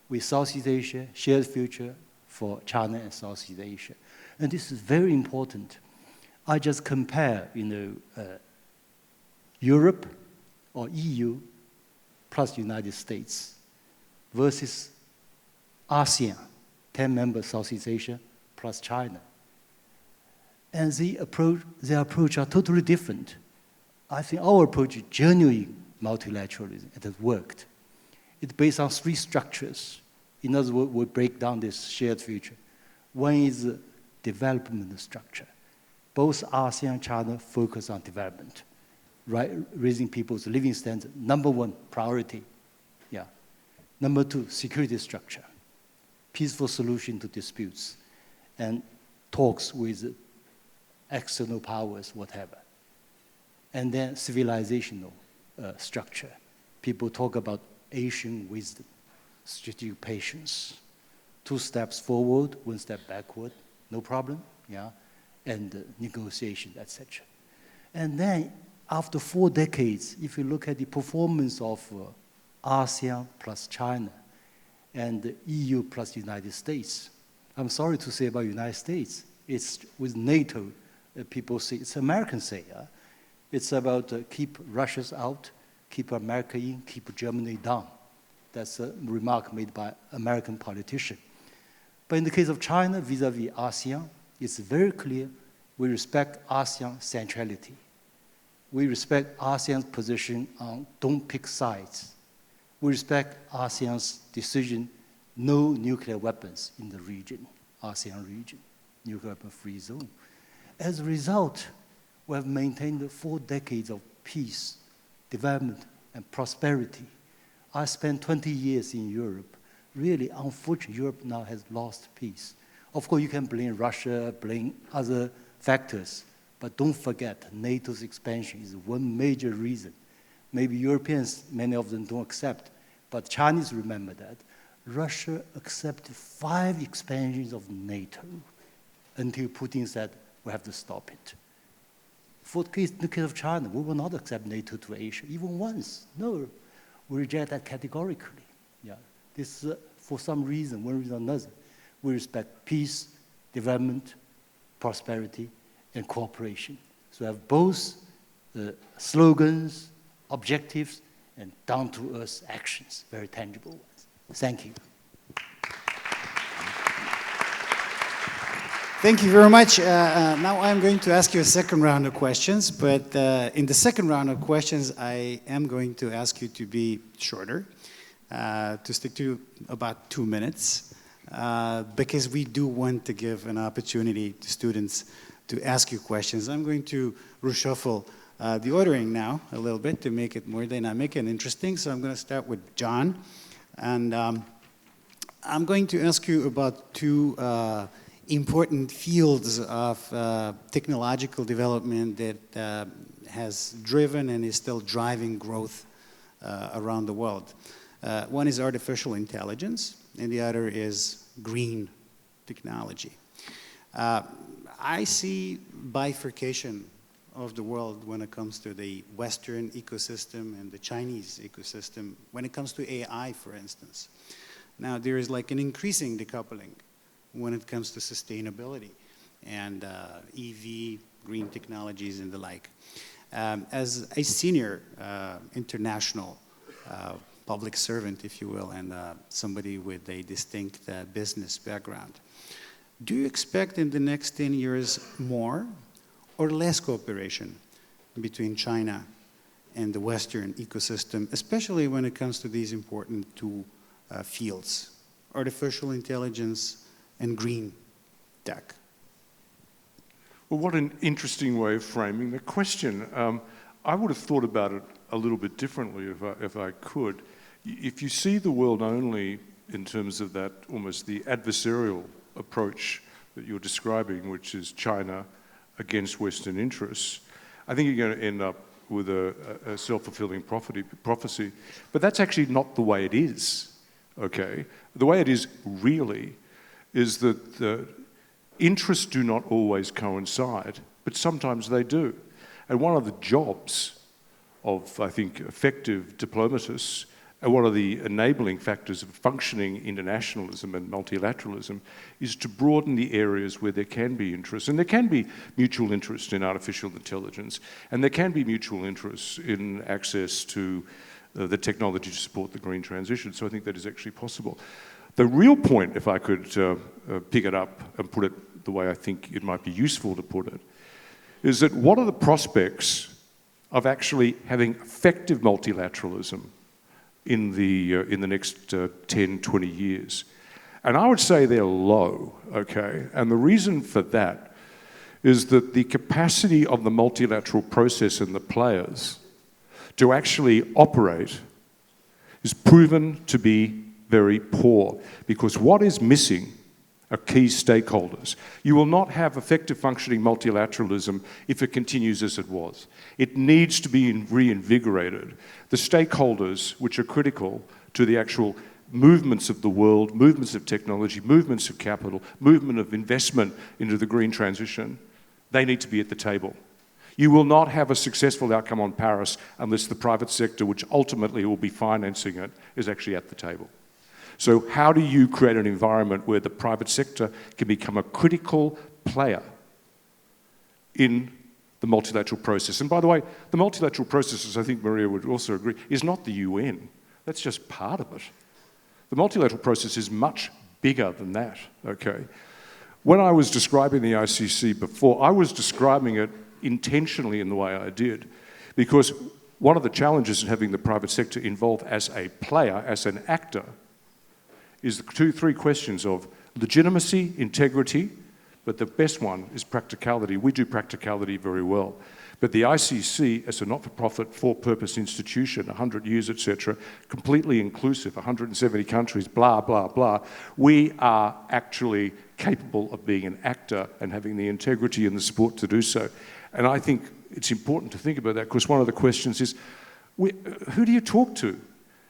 With Southeast Asia, shared future for China and Southeast Asia. And this is very important. I just compare, Europe or EU plus United States versus ASEAN, 10 members Southeast Asia plus China. And their approach are totally different. I think our approach is genuine multilateralism. It has worked. It's based on 3 structures. In other words, we break down this shared future. One is development structure. Both ASEAN and China focus on development, right? Raising people's living standard. Number 1, priority. Yeah. Number 2, security structure. Peaceful solution to disputes. And talks with external powers, whatever. And then civilizational structure. People talk about Asian wisdom, strategic patience. 2 steps forward, 1 step backward, no problem, yeah, and negotiation, etc. And then after 4 decades, if you look at the performance of ASEAN plus China and the EU plus United States, I'm sorry to say about United States, it's with NATO, people say, it's American say, it's about keep Russia out, keep America in, keep Germany down. That's a remark made by American politician. But in the case of China vis-à-vis ASEAN, it's very clear we respect ASEAN centrality. We respect ASEAN's position on don't pick sides. We respect ASEAN's decision, no nuclear weapons in the region, ASEAN region, nuclear weapon-free zone. As a result, we have maintained 4 decades of peace, development, and prosperity. I spent 20 years in Europe. Really, unfortunately, Europe now has lost peace. Of course, you can blame Russia, blame other factors, but don't forget, NATO's expansion is one major reason. Maybe Europeans, many of them don't accept, but Chinese remember that. Russia accepted 5 expansions of NATO until Putin said, we have to stop it. For the case of China, we will not accept NATO to Asia, even once. No, we reject that categorically. Yeah. This is for some reason, one reason or another. We respect peace, development, prosperity, and cooperation. So we have both slogans, objectives, and down-to-earth actions, very tangible ones. Thank you. Thank you very much. Now I'm going to ask you a second round of questions, but in the second round of questions, I am going to ask you to be shorter, to stick to about 2 minutes, because we do want to give an opportunity to students to ask you questions. I'm going to reshuffle the ordering now a little bit to make it more dynamic and interesting. So I'm going to start with John, and I'm going to ask you about 2 important fields of technological development that has driven and is still driving growth around the world. One is artificial intelligence, and the other is green technology. I see bifurcation of the world when it comes to the Western ecosystem and the Chinese ecosystem, when it comes to AI, for instance. Now, there is like an increasing decoupling when it comes to sustainability and EV, green technologies, and the like. As a senior international public servant, if you will, and somebody with a distinct business background, do you expect in the next 10 years more or less cooperation between China and the Western ecosystem, especially when it comes to these important 2 fields, artificial intelligence and green tech? Well, what an interesting way of framing the question. I would have thought about it a little bit differently if I could. If you see the world only in terms of that almost the adversarial approach that you're describing, which is China against Western interests, I think you're going to end up with a self-fulfilling prophecy. But that's actually not the way it is, okay? The way it is really is that the interests do not always coincide, but sometimes they do. And one of the jobs of, I think, effective diplomatists, and one of the enabling factors of functioning internationalism and multilateralism is to broaden the areas where there can be interest. And there can be mutual interest in artificial intelligence, and there can be mutual interest in access to the technology to support the green transition. So I think that is actually possible. The real point, if I could pick it up and put it the way I think it might be useful to put it, is that what are the prospects of actually having effective multilateralism in the next 10, 20 years? And I would say they're low, okay? And the reason for that is that the capacity of the multilateral process and the players to actually operate is proven to be very poor, because what is missing are key stakeholders. You will not have effective functioning multilateralism if it continues as it was. It needs to be reinvigorated. The stakeholders which are critical to the actual movements of the world, movements of technology, movements of capital, movement of investment into the green transition, they need to be at the table. You will not have a successful outcome on Paris unless the private sector, which ultimately will be financing it, is actually at the table. So how do you create an environment where the private sector can become a critical player in the multilateral process? And by the way, the multilateral process, as I think Maria would also agree, is not the UN. That's just part of it. The multilateral process is much bigger than that, okay? When I was describing the ICC before, I was describing it intentionally in the way I did, because one of the challenges in having the private sector involved as a player, as an actor, is the three questions of legitimacy, integrity, but the best one is practicality. We do practicality very well. But the ICC, as a not-for-profit, for-purpose institution, 100 years, etc., completely inclusive, 170 countries, blah, blah, blah, we are actually capable of being an actor and having the integrity and the support to do so. And I think it's important to think about that, because one of the questions is, who do you talk to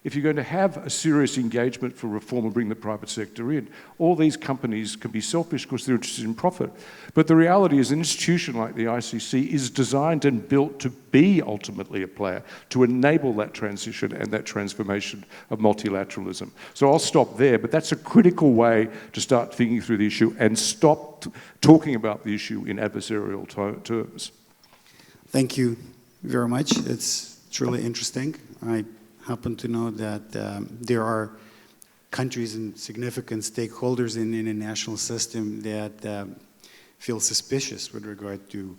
if you're going to have a serious engagement for reform and bring the private sector in? All these companies can be selfish because they're interested in profit. But the reality is an institution like the ICC is designed and built to be ultimately a player, to enable that transition and that transformation of multilateralism. So I'll stop there, but that's a critical way to start thinking through the issue and stop talking about the issue in adversarial terms. Thank you very much. It's truly interesting. I happen to know that there are countries and significant stakeholders in the international system that feel suspicious with regard to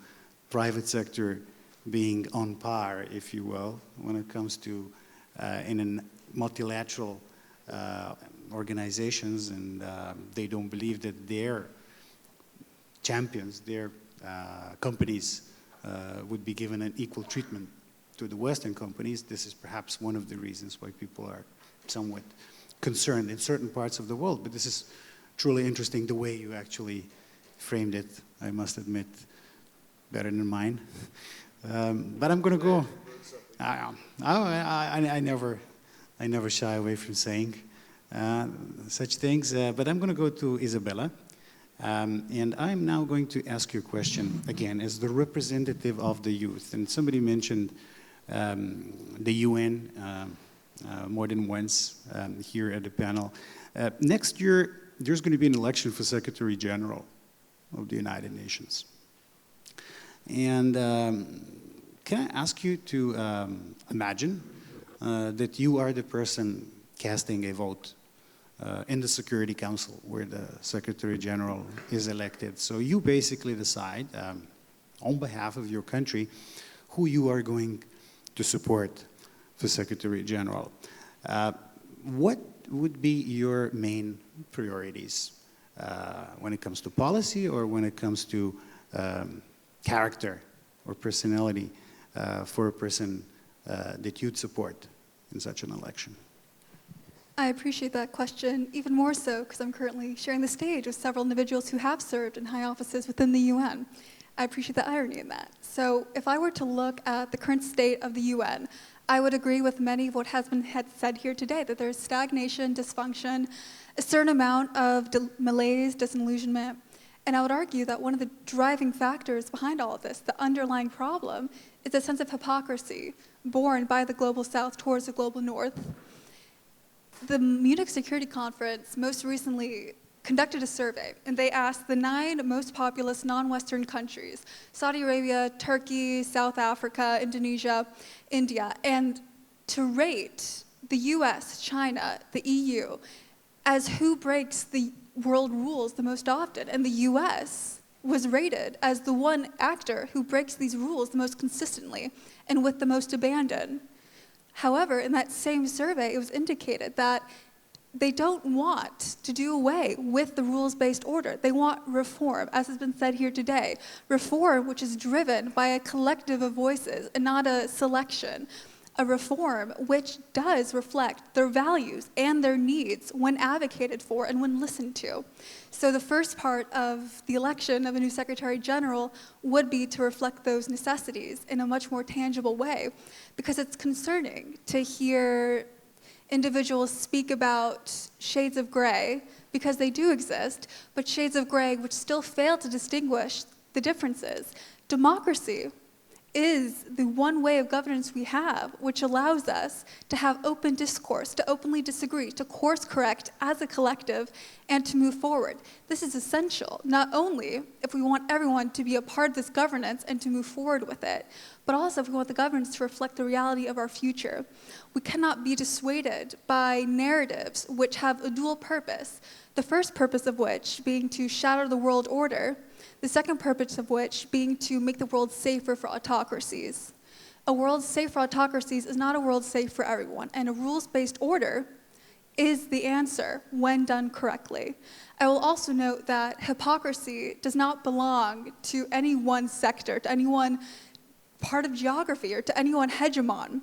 private sector being on par, if you will, when it comes to in a multilateral organizations, and they don't believe that their champions, their companies would be given an equal treatment to the Western companies. This is perhaps one of the reasons why people are somewhat concerned in certain parts of the world. But this is truly interesting the way you actually framed it, I must admit, better than mine. But I'm going to go. I never shy away from saying such things. But I'm going to go to Isabella. And I'm now going to ask you a question, again, as the representative of the youth. And somebody mentioned the UN more than once here at the panel. Next year, there's going to be an election for Secretary General of the United Nations. And can I ask you to imagine that you are the person casting a vote in the Security Council where the Secretary General is elected. So you basically decide on behalf of your country who you are going to support for Secretary General. What would be your main priorities when it comes to policy or when it comes to character or personality for a person that you'd support in such an election? I appreciate that question, even more so because I'm currently sharing the stage with several individuals who have served in high offices within the UN. I appreciate the irony in that. So if I were to look at the current state of the UN, I would agree with many of what has been said here today, that there's stagnation, dysfunction, a certain amount of malaise, disillusionment, and I would argue that one of the driving factors behind all of this, the underlying problem, is a sense of hypocrisy born by the global south towards the global north. The Munich Security Conference most recently conducted a survey, and they asked the 9 most populous non-Western countries, Saudi Arabia, Turkey, South Africa, Indonesia, India, and to rate the US, China, the EU, as who breaks the world rules the most often. And the US was rated as the one actor who breaks these rules the most consistently and with the most abandon. However, in that same survey, it was indicated that they don't want to do away with the rules-based order. They want reform, as has been said here today. Reform which is driven by a collective of voices and not a selection. A reform which does reflect their values and their needs when advocated for and when listened to. So the first part of the election of a new Secretary General would be to reflect those necessities in a much more tangible way, because it's concerning to hear individuals speak about shades of gray, because they do exist, but shades of gray which still fail to distinguish the differences. Democracy is the one way of governance we have, which allows us to have open discourse, to openly disagree, to course correct as a collective, and to move forward. This is essential, not only if we want everyone to be a part of this governance and to move forward with it, but also if we want the governance to reflect the reality of our future. We cannot be dissuaded by narratives which have a dual purpose, the first purpose of which being to shatter the world order, the second purpose of which being to make the world safer for autocracies. A world safe for autocracies is not a world safe for everyone, and a rules-based order is the answer when done correctly. I will also note that hypocrisy does not belong to any one sector, to any one part of geography, or to any one hegemon.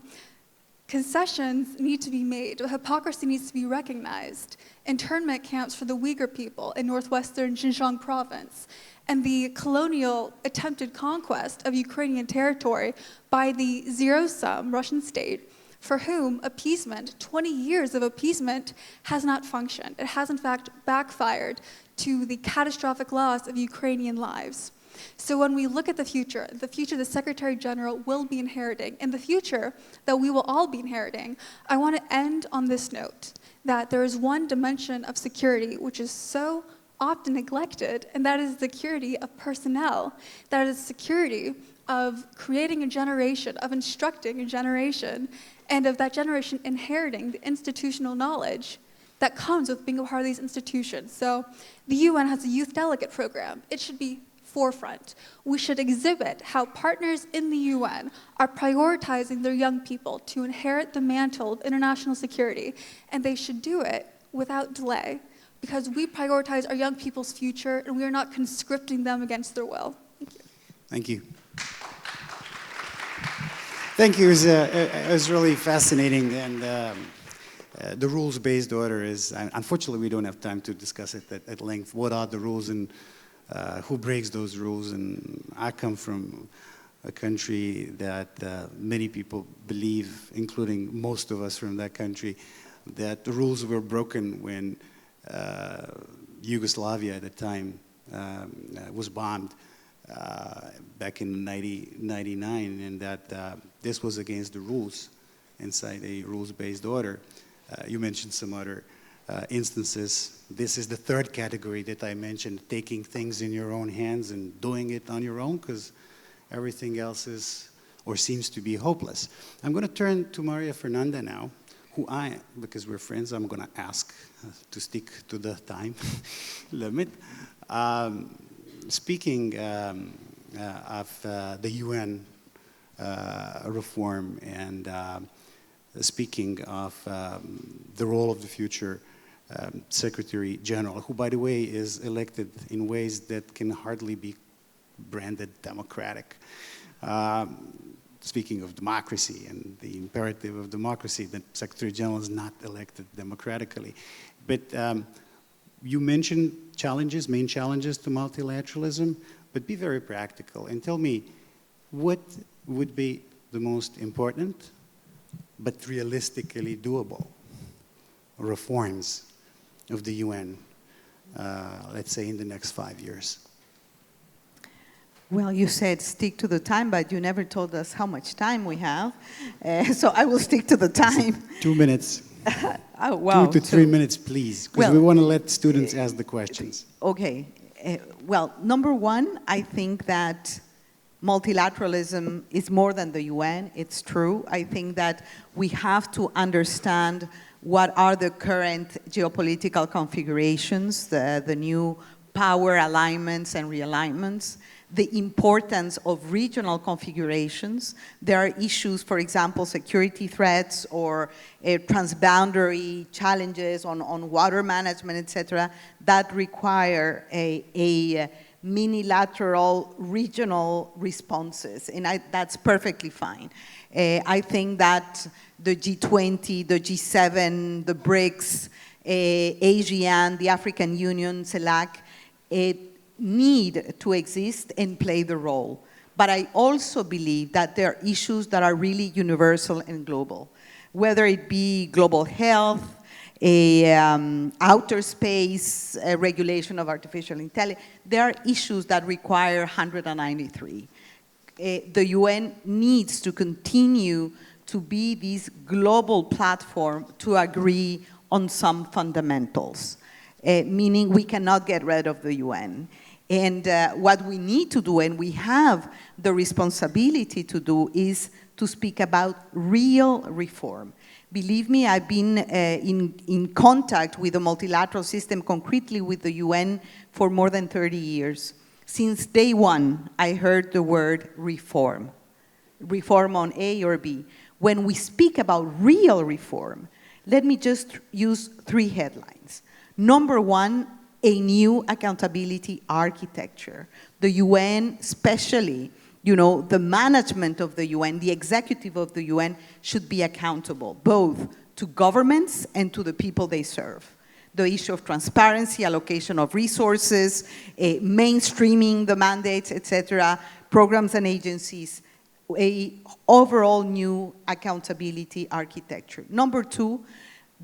Concessions need to be made. Hypocrisy needs to be recognized. Internment camps for the Uyghur people in northwestern Xinjiang province, and the colonial attempted conquest of Ukrainian territory by the zero-sum Russian state, for whom appeasement, 20 years of appeasement, has not functioned. It has in fact backfired to the catastrophic loss of Ukrainian lives. So when we look at the future the Secretary General will be inheriting, and the future that we will all be inheriting, I want to end on this note, that there is one dimension of security which is so often neglected, and that is the security of personnel. That is security of creating a generation, of instructing a generation, and of that generation inheriting the institutional knowledge that comes with being a part of these institutions. So the UN has a youth delegate program. It should be forefront. We should exhibit how partners in the UN are prioritizing their young people to inherit the mantle of international security, and they should do it without delay, because we prioritize our young people's future and we are not conscripting them against their will. Thank you. Thank you. It was really fascinating, and the rules-based order is, unfortunately we don't have time to discuss it at length. What are the rules and who breaks those rules? And I come from a country that many people believe, including most of us from that country, that the rules were broken when Yugoslavia at the time was bombed back in 1999, and that this was against the rules inside a rules-based order. You mentioned some other instances. This is the third category that I mentioned, taking things in your own hands and doing it on your own, because everything else is or seems to be hopeless. I'm going to turn to María Fernanda now, who because we're friends, I'm going to ask to stick to the time limit. Speaking of the UN reform and speaking of the role of the future Secretary General, who, by the way, is elected in ways that can hardly be branded democratic. Speaking of democracy and the imperative of democracy, the Secretary General is not elected democratically. But you mentioned challenges, main challenges to multilateralism, but be very practical and tell me what would be the most important but realistically doable reforms of the UN, let's say in the next 5 years. Well, you said stick to the time, but you never told us how much time we have. So I will stick to the time. 2 minutes. Oh, wow. 2 to 3 minutes, please, because we want to let students ask the questions. Okay. Well, number one, I think that multilateralism is more than the UN. It's true. I think that we have to understand what are the current geopolitical configurations, the new power alignments and realignments, the importance of regional configurations. There are issues, for example, security threats or transboundary challenges on water management, etc., that require a minilateral regional responses, and that's perfectly fine. I think that the G20, the G7, the BRICS, ASEAN, the African Union, CELAC, need to exist and play the role. But I also believe that there are issues that are really universal and global, whether it be global health, outer space, regulation of artificial intelligence. There are issues that require 193. the UN needs to continue to be this global platform to agree on some fundamentals, meaning we cannot get rid of the UN. And what we need to do, and we have the responsibility to do, is to speak about real reform. Believe me, I've been in contact with the multilateral system, concretely with the UN, for more than 30 years. Since day one, I heard the word reform. Reform on A or B. When we speak about real reform, let me just use 3 headlines. Number one, a new accountability architecture. The UN, especially, you know, the management of the UN, the executive of the UN should be accountable, both to governments and to the people they serve. The issue of transparency, allocation of resources, mainstreaming the mandates, etc., programs and agencies, a overall new accountability architecture. Number two,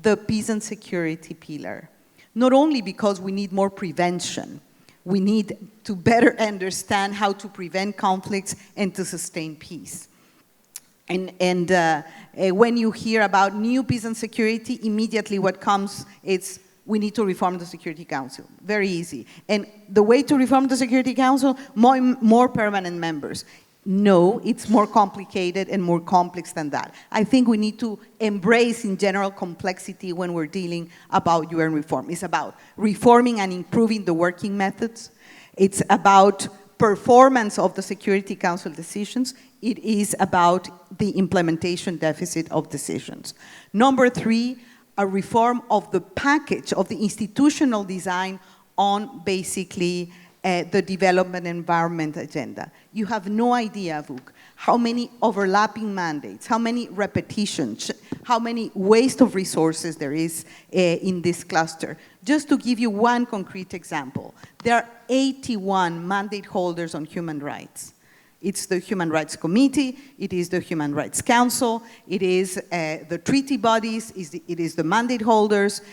the peace and security pillar. Not only because we need more prevention, we need to better understand how to prevent conflicts and to sustain peace. And when you hear about new peace and security, immediately what comes is we need to reform the Security Council. Very easy. And the way to reform the Security Council, more permanent members. No, it's more complicated and more complex than that. I think we need to embrace in general complexity when we're dealing about UN reform. It's about reforming and improving the working methods. It's about performance of the Security Council decisions. It is about the implementation deficit of decisions. Number three, a reform of the package of the institutional design on basically the development environment agenda. You have no idea, Vuk, how many overlapping mandates, how many repetitions, how many waste of resources there is in this cluster. Just to give you one concrete example, there are 81 mandate holders on human rights. It's the Human Rights Committee, it is the Human Rights Council, it is the treaty bodies, it is the mandate holders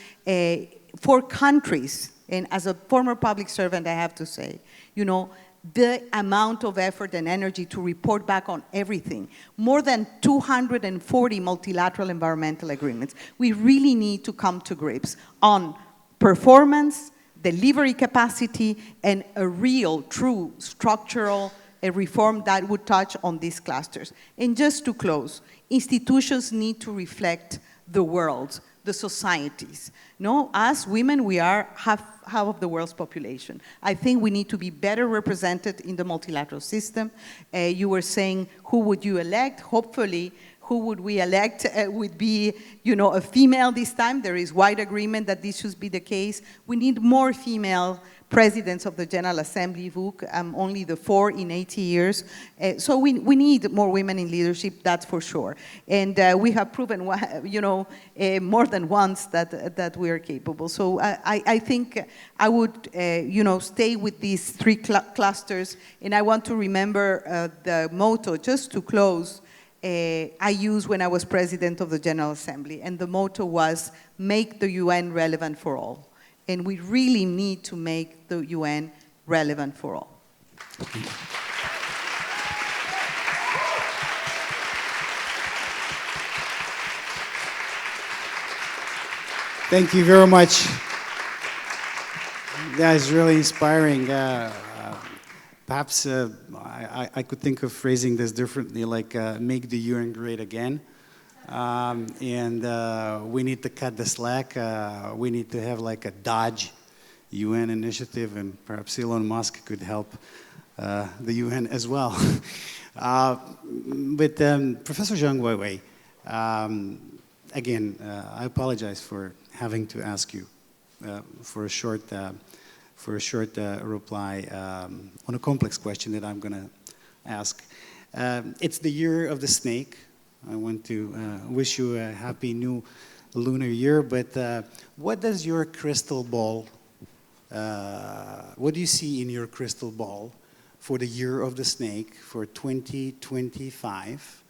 for countries. And as a former public servant, I have to say, you know, the amount of effort and energy to report back on everything, more than 240 multilateral environmental agreements. We really need to come to grips on performance, delivery capacity, and a real, true, structural reform that would touch on these clusters. And just to close, institutions need to reflect the world, the societies. No, us women, we are half of the world's population. I think we need to be better represented in the multilateral system. You were saying, who would you elect? Hopefully, who would we elect would be, you know, a female this time. There is wide agreement that this should be the case. We need more female presidents of the General Assembly, Vuk, only the 4 in 80 years. So we need more women in leadership, that's for sure. And we have proven, you know, more than once that we are capable. So I think I would, you know, stay with these 3 clusters. And I want to remember the motto, just to close, I used when I was president of the General Assembly. And the motto was, make the UN relevant for all. And we really need to make the UN relevant for all. Thank you very much. That is really inspiring. Perhaps I could think of phrasing this differently, like make the UN great again. We need to cut the slack. We need to have like a Dodge UN initiative, and perhaps Elon Musk could help the UN as well. But Professor Zhang Weiwei, again, I apologize for having to ask you for a short reply on a complex question that I'm going to ask. It's the year of the snake. I want to wish you a happy new lunar year, but what does your crystal ball, what do you see in your crystal ball for the year of the snake for 2025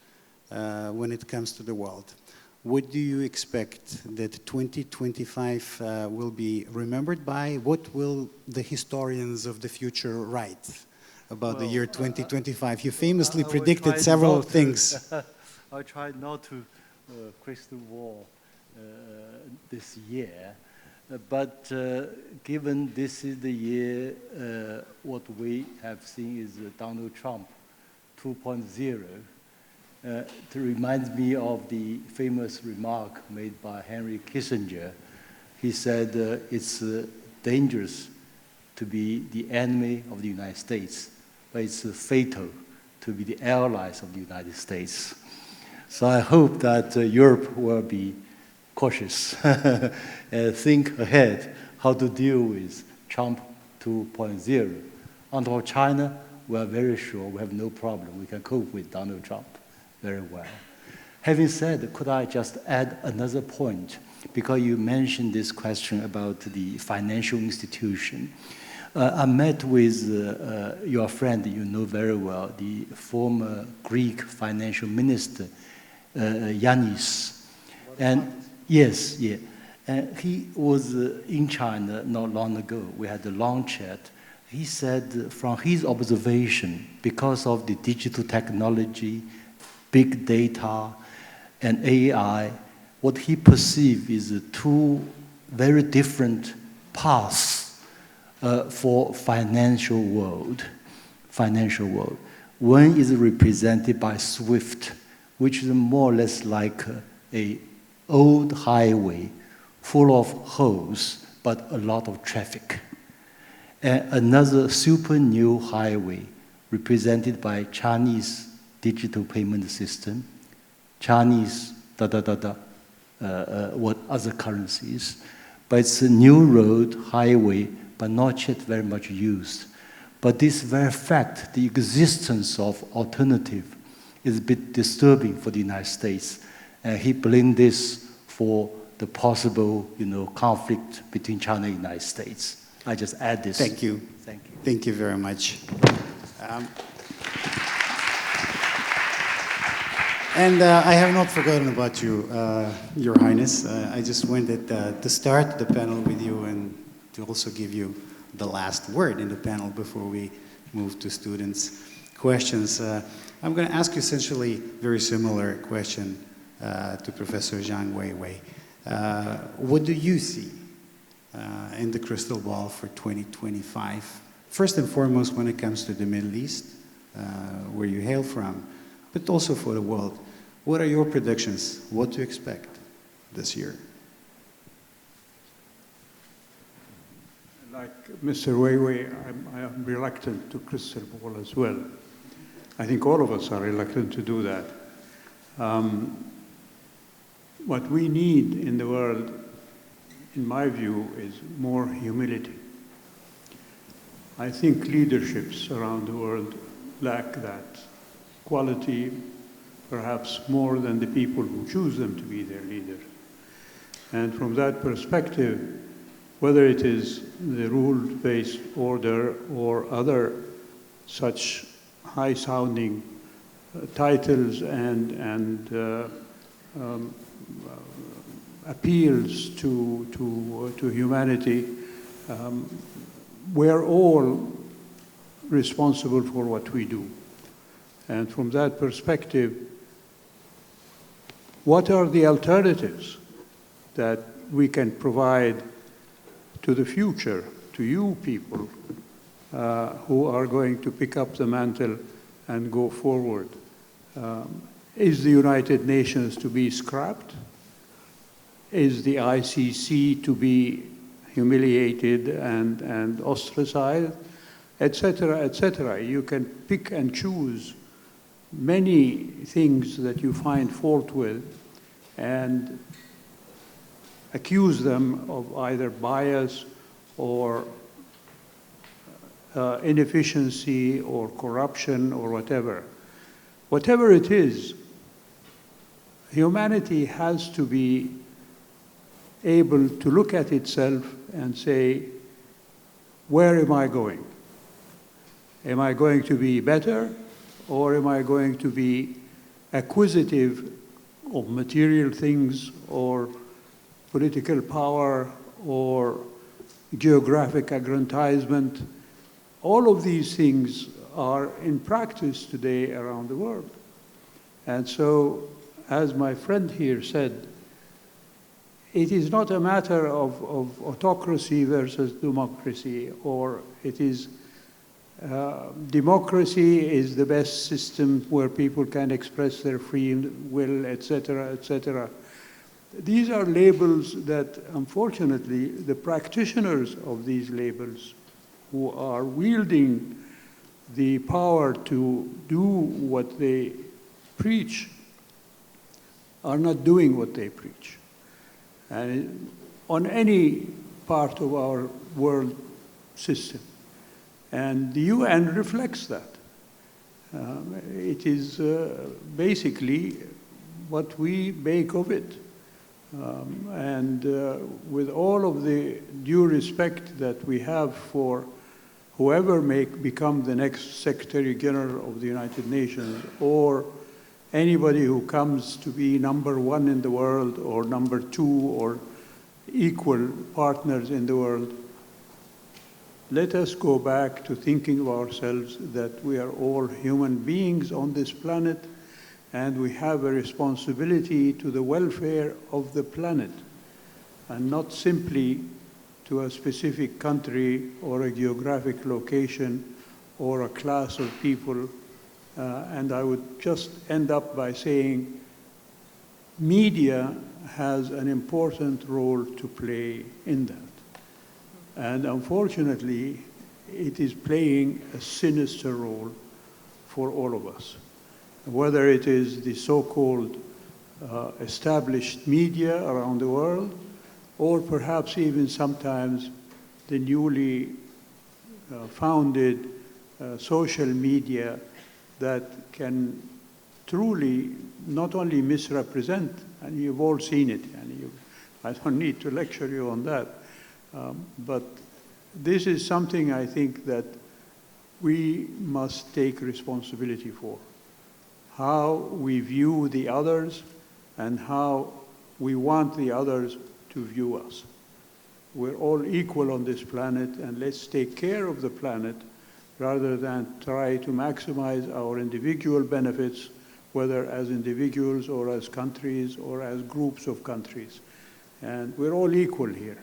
when it comes to the world? What do you expect that 2025 will be remembered by? What will the historians of the future write about the Well, year 2025? You famously I will predicted try several not to- things. I tried not to crystal ball this year, but given this is the year, what we have seen is Donald Trump 2.0. It reminds me of the famous remark made by Henry Kissinger. He said it's dangerous to be the enemy of the United States, but it's fatal to be the allies of the United States. So I hope that Europe will be cautious and think ahead how to deal with Trump 2.0. On top of China, we are very sure we have no problem. We can cope with Donald Trump very well. Having said, could I just add another point? Because you mentioned this question about the financial institution. I met with your friend you know very well, the former Greek financial minister, Yanis. And yes, yeah. And he was in China not long ago. We had a long chat. He said from his observation, because of the digital technology, big data, and AI, what he perceived is two very different paths for financial world. One is represented by SWIFT, which is more or less like a old highway full of holes, but a lot of traffic. And another super new highway represented by Chinese digital payment system, Chinese what other currencies. But it's a new road, highway, but not yet very much used. But this very fact, the existence of alternative, is a bit disturbing for the United States. And he blamed this for the possible, conflict between China and the United States. I just add this. Thank you. Thank you. Thank you very much. And I have not forgotten about you, Your Highness. I just wanted to start the panel with you and to also give you the last word in the panel before we move to students' questions. I'm going to ask you essentially a very similar question to Professor Zhang Weiwei. What do you see in the crystal ball for 2025? First and foremost, when it comes to the Middle East, where you hail from, but also for the world. What are your predictions? What to expect this year? Like Mr. Weiwei, I am reluctant to crystal ball as well. I think all of us are reluctant to do that. What we need in the world, in my view, is more humility. I think leaderships around the world lack that quality, perhaps more than the people who choose them to be their leader. And from that perspective, whether it is the rule-based order or other such high-sounding titles and appeals to humanity, we're all responsible for what we do. And from that perspective, what are the alternatives that we can provide to the future, to you people who are going to pick up the mantle and go forward? Is the United Nations to be scrapped? Is the ICC to be humiliated and ostracized, etc., etc.? You can pick and choose many things that you find fault with and accuse them of either bias or inefficiency or corruption or whatever. Whatever it is, humanity has to be able to look at itself and say, where am I going? Am I going to be better, or am I going to be acquisitive of material things or political power or geographic aggrandizement? All of these things are in practice today around the world. And so, as my friend here said, it is not a matter of autocracy versus democracy, or it is democracy is the best system where people can express their free will, etc., etc. These are labels that, unfortunately, the practitioners of these labels who are wielding the power to do what they preach are not doing what they preach. And on any part of our world system. And the UN reflects that. It is basically what we make of it. With all of the due respect that we have for whoever may become the next Secretary General of the United Nations, or anybody who comes to be #1 in the world, or #2, or equal partners in the world, let us go back to thinking of ourselves that we are all human beings on this planet, and we have a responsibility to the welfare of the planet, and not simply to a specific country or a geographic location or a class of people. And I would just end up by saying media has an important role to play in that. And unfortunately, it is playing a sinister role for all of us. Whether it is the so-called established media around the world, or perhaps even sometimes the newly founded social media that can truly not only misrepresent, and you've all seen it, and I don't need to lecture you on that, but this is something I think that we must take responsibility for. How we view the others and how we want the others to view us. We're all equal on this planet, and let's take care of the planet rather than try to maximize our individual benefits, whether as individuals or as countries or as groups of countries. And we're all equal here.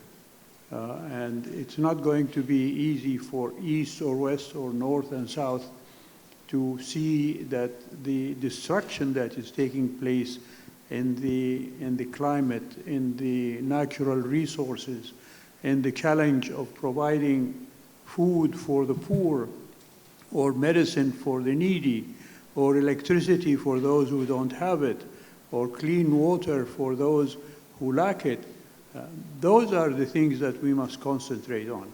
And it's not going to be easy for East or West or North and South to see that the destruction that is taking place in the climate, in the natural resources, in the challenge of providing food for the poor, or medicine for the needy, or electricity for those who don't have it, or clean water for those who lack it. Those are the things that we must concentrate on,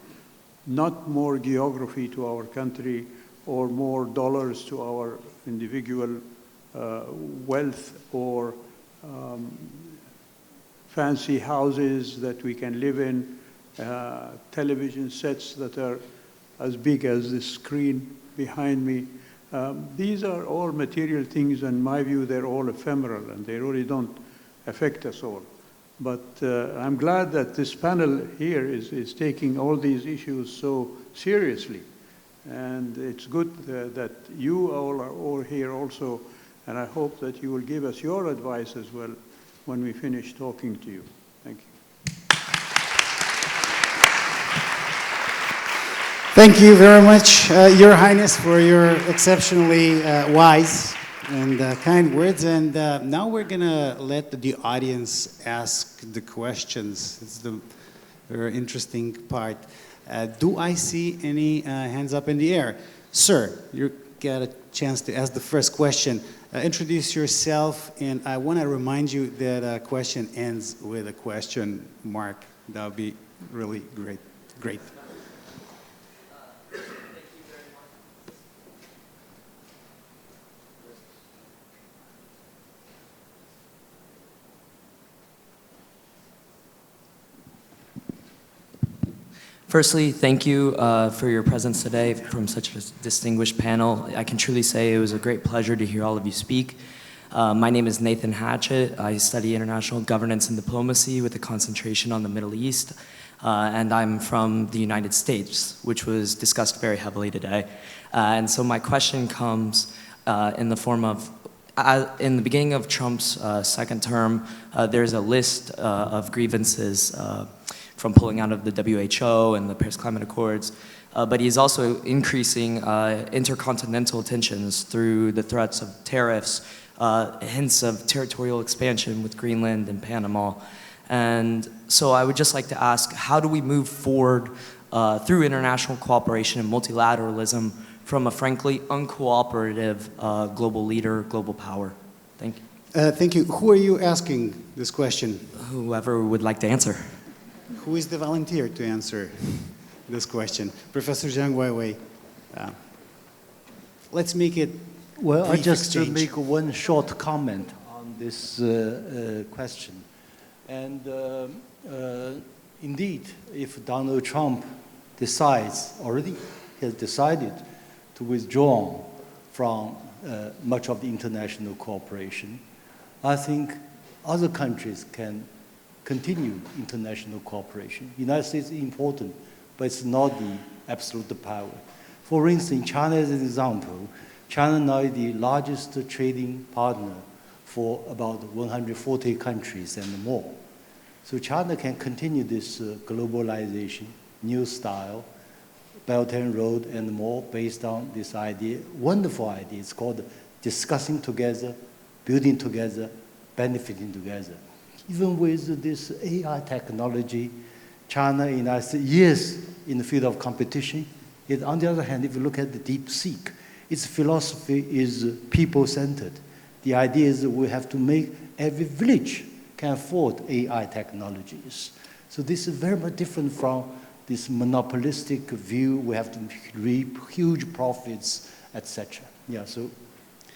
not more geography to our country or more dollars to our individual wealth, or fancy houses that we can live in, television sets that are as big as this screen behind me. These are all material things, and in my view, they're all ephemeral, and they really don't affect us all. But I'm glad that this panel here is taking all these issues so seriously. And it's good that you all are all here also, and I hope that you will give us your advice as well when we finish talking to you. Thank you. Thank you very much, Your Highness, for your exceptionally wise and kind words. And now we're going to let the audience ask the questions. It's the very interesting part. Do I see any hands up in the air? Sir, you get a chance to ask the first question. Introduce yourself, and I want to remind you that a question ends with a question mark. That would be really great. Great. Firstly, thank you for your presence today from such a distinguished panel. I can truly say it was a great pleasure to hear all of you speak. My name is Nathan Hatchett. I study international governance and diplomacy with a concentration on the Middle East. and I'm from the United States, which was discussed very heavily today. And so my question comes in the form of, in the beginning of Trump's second term, there's a list of grievances from pulling out of the WHO and the Paris Climate Accords, but he's also increasing intercontinental tensions through the threats of tariffs, hints of territorial expansion with Greenland and Panama. And so I would just like to ask, how do we move forward through international cooperation and multilateralism from a frankly uncooperative global leader, global power? Thank you. Thank you. Who are you asking this question? Whoever would like to answer. Who is the volunteer to answer this question? Professor Zhang, Weiwei. Let's make it well. I just exchange. make one short comment on this question. And indeed, if Donald Trump decides, already has decided to withdraw from much of the international cooperation, I think other countries can continue international cooperation. The United States is important, but it's not the absolute power. For instance, China is an example. China now is the largest trading partner for about 140 countries and more. So China can continue this globalization, new style, Belt and Road and more based on this idea, wonderful idea. It's called discussing together, building together, benefiting together. Even with this AI technology, China and United States, yes, in the field of competition. Yet on the other hand, if you look at the DeepSeek, its philosophy is people-centered. The idea is that we have to make every village can afford AI technologies. So this is very much different from this monopolistic view. We have to reap huge profits, etc. Yeah, so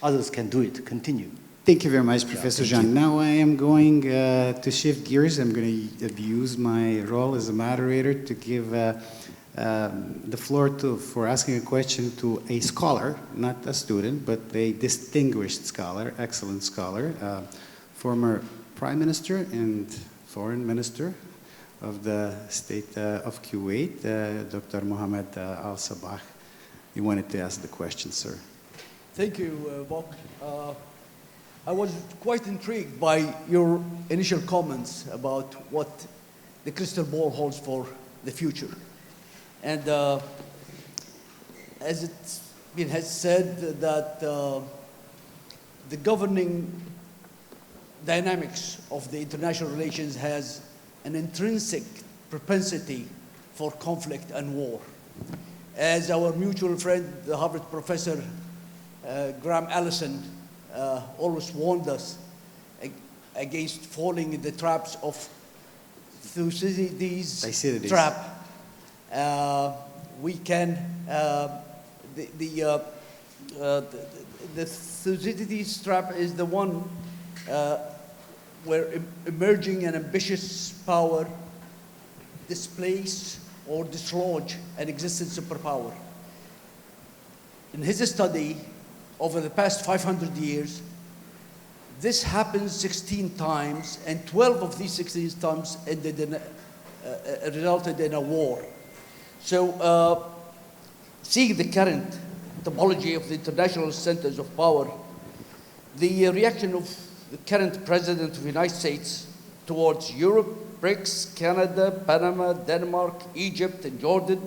others can do it, continue. Thank you very much, Professor Zhang. Now I am going to shift gears. I'm going to abuse my role as a moderator to give the floor for asking a question to a scholar, not a student, but a distinguished scholar, excellent scholar, former Prime Minister and Foreign Minister of the State of Kuwait, Dr. Mohammed Al-Sabah. You wanted to ask the question, sir. Thank you, Bob. I was quite intrigued by your initial comments about what the crystal ball holds for the future. And as it's been has said that the governing dynamics of the international relations has an intrinsic propensity for conflict and war. As our mutual friend, the Harvard professor, Graham Allison, always warned us against falling in the traps of Thucydides' trap. We can, the Thucydides trap is the one where emerging and ambitious power displace or dislodge an existing superpower. In his study, over the past 500 years, this happens 16 times, and 12 of these 16 times resulted in a war. So, seeing the current topology of the international centers of power, the reaction of the current president of the United States towards Europe, BRICS, Canada, Panama, Denmark, Egypt, and Jordan,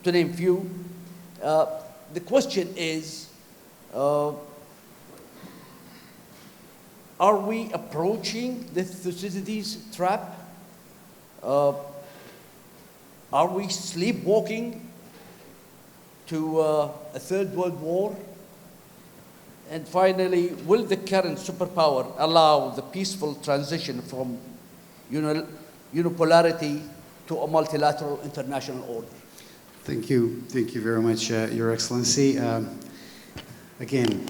to name few, the question is, are we approaching the Thucydides trap? Are we sleepwalking to a third world war? And finally, will the current superpower allow the peaceful transition from unipolarity to a multilateral international order? Thank you very much, Your Excellency. Again,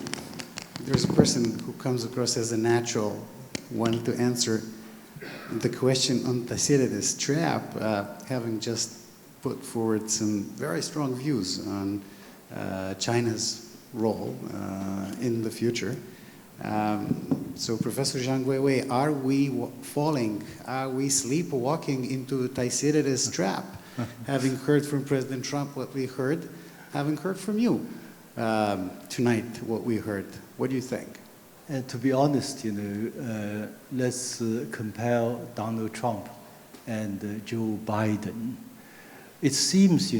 there's a person who comes across as a natural one to answer the question on Thucydides' trap, having just put forward some very strong views on China's role in the future. So Professor Zhang Weiwei, are we falling, are we sleepwalking into Thucydides' trap, having heard from President Trump what we heard, having heard from you tonight what we heard? What do you think? And to be honest, let's compare Donald Trump and Joe Biden. It seems,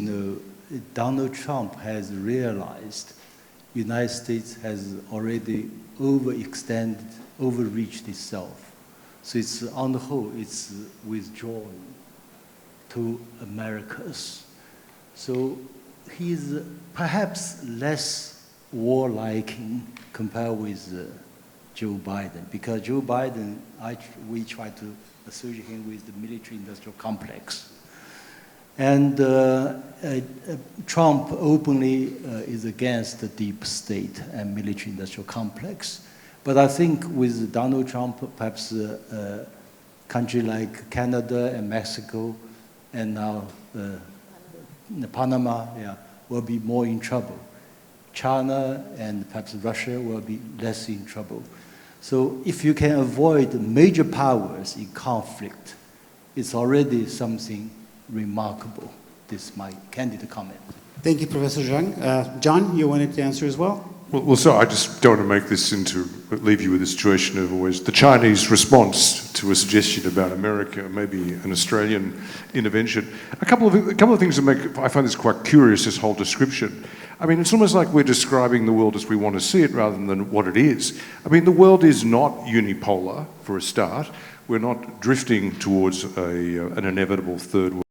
Donald Trump has realized the United States has already overreached itself. So it's, on the whole, it's withdrawing to Americas. So he's perhaps less warlike compared with Joe Biden, because Joe Biden, we try to associate him with the military-industrial complex. And Trump openly is against the deep state and military-industrial complex. But I think with Donald Trump, perhaps a country like Canada and Mexico and now Panama will be more in trouble. China and perhaps Russia will be less in trouble. So if you can avoid major powers in conflict, it's already something remarkable. This is my candid comment. Thank you, Professor Zhang. John, you wanted to answer as well? Well, so I just don't want to make this leave you with a situation of always the Chinese response to a suggestion about America, maybe an Australian intervention. A couple of things that I find this quite curious, this whole description. I mean, it's almost like we're describing the world as we want to see it rather than what it is. I mean, the world is not unipolar, for a start. We're not drifting towards an inevitable third world.